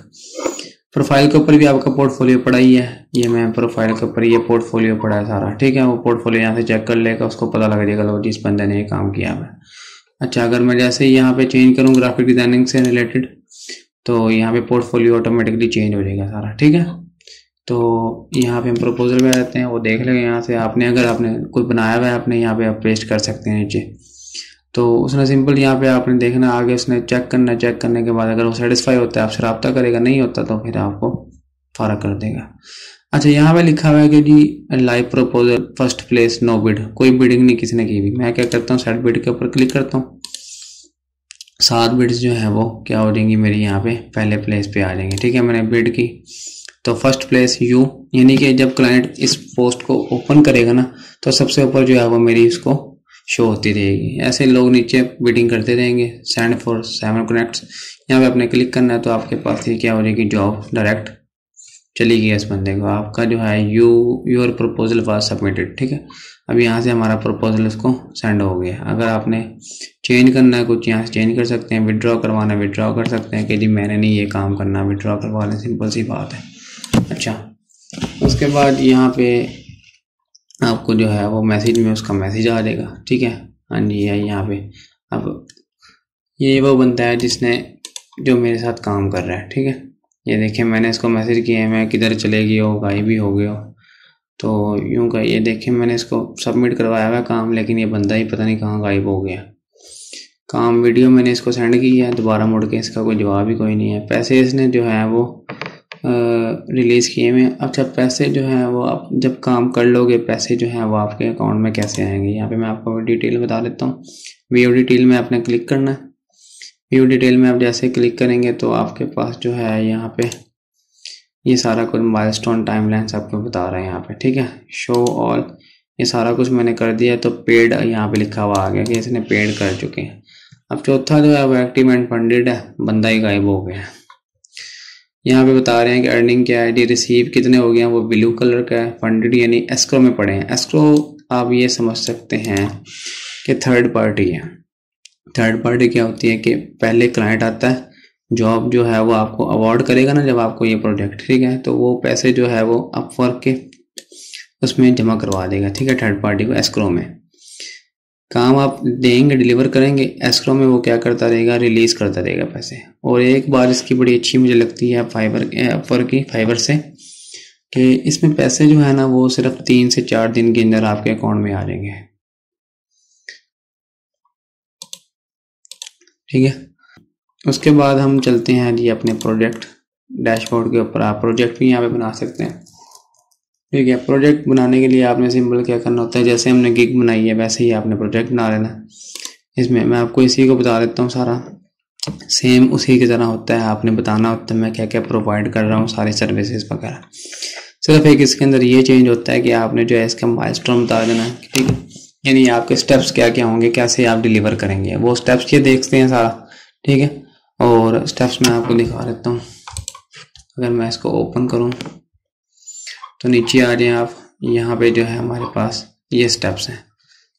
प्रोफाइल के ऊपर भी आपका पोर्टफोलियो पड़ा ही है, ये मैं प्रोफाइल के ऊपर ये पोर्टफोलियो पड़ा है सारा, ठीक है। वो पोर्टफोलियो यहाँ से चेक कर लेगा, उसको पता लग जाएगा लो जिस बंदे ने ये काम किया है। अच्छा, अगर मैं जैसे ही यहाँ पे चेंज करूँ ग्राफिक डिजाइनिंग से रिलेटेड, तो यहाँ पे पोर्टफोलियो ऑटोमेटिकली चेंज हो जाएगा सारा, ठीक है। तो यहाँ पे हम प्रपोजल में रहते हैं, वो देख लेंगे यहाँ से। आपने अगर आपने कुछ बनाया हुआ है आपने यहाँ पे आप पेस्ट कर सकते हैं नीचे। तो उसने सिंपल यहाँ पे आपने देखना, आगे उसने चेक करना, चेक करने के बाद अगर वो सेटिस्फाई होता है आपसे रब्ता करेगा, नहीं होता तो फिर आपको फारग कर देगा। अच्छा, यहाँ पे लिखा हुआ है कि जी live proposal first place no bid, कोई बिडिंग नहीं किसी ने की हुई। मैं क्या करता हूँ, सेट बिड के ऊपर क्लिक करता हूँ, 7 बिड्स जो है वो क्या हो जाएंगी मेरी यहाँ पे पहले प्लेस पे आ जाएंगे, ठीक है। मैंने बिड की तो फर्स्ट प्लेस यू, यानी कि जब क्लाइंट इस पोस्ट को ओपन करेगा ना तो सबसे ऊपर जो है वो मेरी उसको शो होती रहेगी। ऐसे लोग नीचे बिडिंग करते रहेंगे। सेंड फॉर 7 कनेक्ट्स, यहाँ पे आपने क्लिक करना है तो आपके पास ये क्या हो जाएगी, जॉब डायरेक्ट चली गई इस बंदे को। आपका जो है योर प्रपोजल वाज सबमिटेड, ठीक है। अब यहाँ से हमारा प्रपोजल उसको सेंड हो गया। अगर आपने चेंज करना है कुछ, यहाँ से चेंज कर सकते हैं। विड्रॉ करवाना है विड्रॉ कर सकते हैं कि जी मैंने नहीं ये काम करना, विड्रॉ करवा लें, सिंपल सी बात है। अच्छा, उसके बाद यहाँ पे आपको जो है वो मैसेज में उसका मैसेज आ जाएगा, ठीक है। हाँ जी, यहाँ पे अब ये वो बंदा है जिसने जो मेरे साथ काम कर रहा है, ठीक है। ये देखिए मैंने इसको मैसेज किया है, मैं किधर चले गई हो, गायब भी हो गए हो, तो यूं का ये देखिए मैंने इसको सबमिट करवाया हुआ काम, लेकिन ये बंदा ही पता नहीं कहाँ गायब हो गया। काम वीडियो मैंने इसको सेंड की है, दोबारा मुड़ के इसका कोई जवाब ही कोई नहीं है। पैसे इसने जो है वो रिलीज़ किए हुए। अच्छा, पैसे जो हैं वो आप जब काम कर लोगे पैसे जो हैं वो आपके अकाउंट में कैसे आएंगे, यहाँ पे मैं आपको डिटेल बता देता हूँ। व्यू डिटेल में आपने क्लिक करना है। व्यू डिटेल में आप जैसे क्लिक करेंगे तो आपके पास जो है यहाँ पे ये सारा कुछ माइलस्टोन टाइमलाइंस आपको बता रहे हैं यहाँ पे, ठीक है। शो ऑल, ये सारा कुछ मैंने कर दिया। तो पेड यहाँ पे लिखा हुआ आ गया कि इसने पेड कर चुके हैं। अब चौथा जो है वो एक्टिव एंड फंडेड है, बंदा ही गायब हो गया है। यहाँ पे बता रहे हैं कि अर्निंग क्या है, रिसीव कितने हो गए हैं, वो ब्लू कलर का है। फंडेड यानी एस्क्रो में पड़े हैं। एस्क्रो आप ये समझ सकते हैं कि थर्ड पार्टी है। थर्ड पार्टी क्या होती है कि पहले क्लाइंट आता है, जॉब जो है वो आपको अवार्ड करेगा ना जब आपको ये प्रोजेक्ट, ठीक है, तो वो पैसे जो है वो अपवर्क के उसमें जमा करवा देगा, ठीक है, थर्ड पार्टी को एस्क्रो में। काम आप देंगे, डिलीवर करेंगे, एस्क्रो में वो क्या करता रहेगा, रिलीज करता रहेगा पैसे। और एक बार इसकी बड़ी अच्छी मुझे लगती है फाइबर से कि इसमें पैसे जो है ना वो सिर्फ 3 से 4 दिन के अंदर आपके अकाउंट में आ जाएंगे, ठीक है। उसके बाद हम चलते हैं जी अपने प्रोजेक्ट डैशबोर्ड के ऊपर। आप प्रोजेक्ट भी यहाँ पे बना सकते हैं, ठीक है। प्रोजेक्ट बनाने के लिए आपने सिंपल क्या करना होता है, जैसे हमने गिग बनाई है वैसे ही आपने प्रोजेक्ट बना लेना। इसमें मैं आपको इसी को बता देता हूँ, सारा सेम उसी की तरह होता है। आपने बताना होता है मैं क्या क्या प्रोवाइड कर रहा हूँ, सारी सर्विसेज वगैरह। सिर्फ एक इसके अंदर ये चेंज होता है कि आपने जो है इसका माइलस्टोन बता देना है, ठीक है, यानी आपके स्टेप्स क्या क्या होंगे, कैसे आप डिलीवर करेंगे, वो स्टेप्स ये देखते हैं सारा, ठीक है। और स्टेप्स मैं आपको दिखा देता हूँ। अगर मैं इसको ओपन करूँ तो नीचे आ जाए आप, यहाँ पे जो है हमारे पास ये स्टेप्स हैं,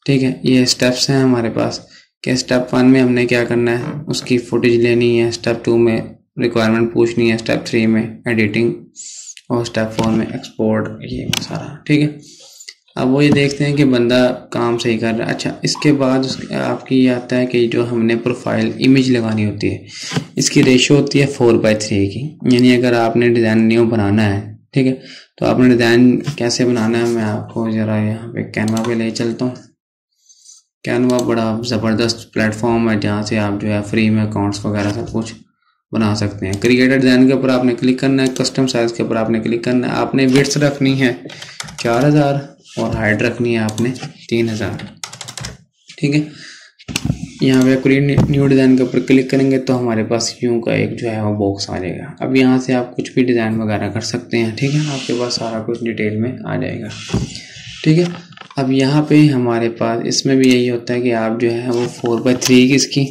ठीक है। ये स्टेप्स हैं हमारे पास कि स्टेप 1 में हमने क्या करना है, उसकी फुटेज लेनी है। स्टेप 2 में रिक्वायरमेंट पूछनी है स्टेप 3 में एडिटिंग और स्टेप 4 में एक्सपोर्ट, ये सारा ठीक है। अब वो ये देखते हैं कि बंदा काम सही कर रहा है। अच्छा, इसके बाद आपकी ये आता है कि जो हमने प्रोफाइल इमेज लगानी होती है, इसकी रेशो होती है 4:3 की। यानी अगर आपने डिज़ाइन न्यू बनाना है, ठीक है, तो आपने डिज़ाइन कैसे बनाना है मैं आपको ज़रा यहाँ पे कैनवा पे ले चलता हूँ। कैनवा बड़ा ज़बरदस्त प्लेटफॉर्म है जहाँ से आप जो है फ्री में अकाउंट्स वगैरह सब कुछ बना सकते हैं। क्रिएटेड डिज़ाइन के ऊपर आपने क्लिक करना है, कस्टम साइज़ के ऊपर आपने क्लिक करना है, आपने विड्थ रखनी है 4000 और हाइट रखनी है आपने 3000, ठीक है। यहाँ पे क्रिएट न्यू डिज़ाइन के ऊपर क्लिक करेंगे तो हमारे पास यूं का एक जो है वो बॉक्स आ जाएगा। अब यहाँ से आप कुछ भी डिज़ाइन वगैरह कर सकते हैं, ठीक है, आपके पास सारा कुछ डिटेल में आ जाएगा, ठीक है। अब यहाँ पे हमारे पास इसमें भी यही होता है कि आप जो है वो 4:3 की इसकी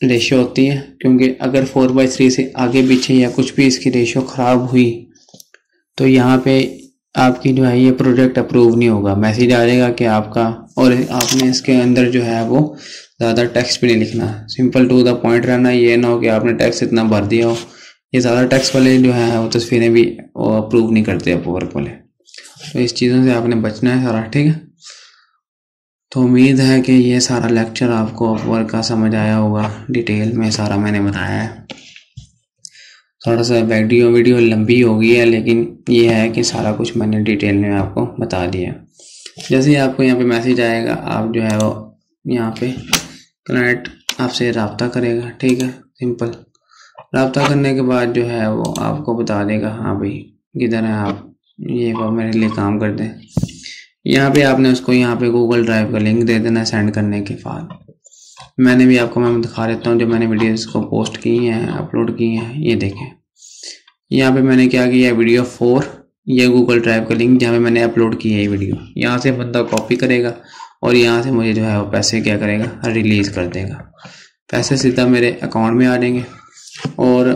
रेशो होती है, क्योंकि अगर 4:3 से आगे पीछे या कुछ भी इसकी रेशो ख़राब हुई तो यहाँ पे आपकी जो है ये प्रोजेक्ट अप्रूव नहीं होगा, मैसेज आ जाएगा कि आपका, और आपने इसके अंदर जो है वो ज़्यादा टेक्स्ट भी नहीं लिखना, सिंपल टू द पॉइंट रहना। ये ना हो कि आपने टेक्स्ट इतना भर दिया हो, ये ज़्यादा टेक्स्ट वाले जो है वो तस्वीरें भी अप्रूव नहीं करते अपवर्क वाले। तो इस चीज़ों से आपने बचना है सारा, ठीक है। तो उम्मीद है कि ये सारा लेक्चर आपको अपवर्क का समझ आया होगा, डिटेल में सारा मैंने बताया है। थोड़ा सा वीडियो लंबी हो गई है, लेकिन ये है कि सारा कुछ मैंने डिटेल में आपको बता दिया। जैसे ही आपको यहाँ पे मैसेज आएगा, आप जो है वो यहाँ पे क्लाइंट आपसे रब्ता करेगा, ठीक है, सिंपल रब्ता करने के बाद जो है वो आपको बता देगा हाँ भाई किधर है आप, ये वो मेरे लिए काम कर दें। यहाँ पे आपने उसको यहाँ पे गूगल ड्राइव का लिंक दे देना सेंड करने के बाद। मैंने भी आपको मैं दिखा देता हूँ, जो मैंने वीडियोस को पोस्ट की हैं, अपलोड की हैं, ये देखें। यहाँ पे मैंने क्या किया, वीडियो 4, ये गूगल ड्राइव का लिंक जहाँ पे मैंने अपलोड की है ये वीडियो, यहाँ से बंदा कॉपी करेगा और यहाँ से मुझे जो है वो पैसे क्या करेगा, रिलीज़ कर देगा। पैसे सीधा मेरे अकाउंट में आ जाएंगे और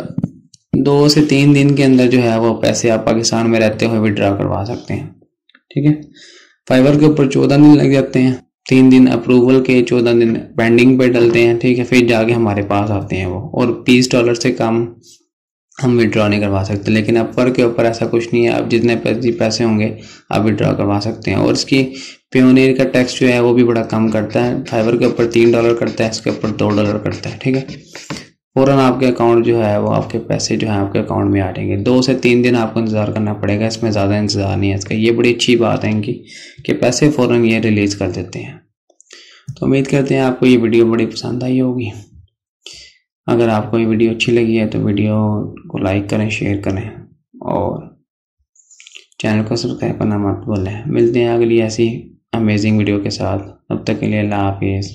2 से 3 दिन के अंदर जो है वो पैसे आप पाकिस्तान में रहते हुए विड्रॉ करवा सकते हैं, ठीक है। फाइवर के ऊपर 14 दिन लग जाते हैं, 3 दिन अप्रूवल के, 14 दिन पेंडिंग पे डलते हैं, ठीक है, फिर जाके हमारे पास आते हैं वो, और $20 से कम हम विड्रॉ नहीं करवा सकते। लेकिन अपवर्क के ऊपर ऐसा कुछ नहीं है, आप जितने पैसे होंगे आप विड्रॉ करवा सकते हैं। और इसकी पेयोनियर का टैक्स जो है वो भी बड़ा कम करता है, फाइवर के ऊपर $3 करता है, इसके ऊपर $2 करता है, ठीक है। फ़ौरन आपके अकाउंट जो है वो आपके पैसे जो है आपके अकाउंट में आ जाएंगे। 2 से 3 दिन आपको इंतज़ार करना पड़ेगा, इसमें ज़्यादा इंतज़ार नहीं है इसका। ये बड़ी अच्छी बात है इनकी कि पैसे फ़ौरन ये रिलीज़ कर देते हैं। तो उम्मीद करते हैं आपको ये वीडियो बड़ी पसंद आई होगी। अगर आपको ये वीडियो अच्छी लगी है तो वीडियो को लाइक करें, शेयर करें और चैनल को सब्सक्राइब करना मत भूलें। मिलते हैं अगली ऐसी अमेजिंग वीडियो के साथ, तब तक के लिए अल्लाह हाफिज़।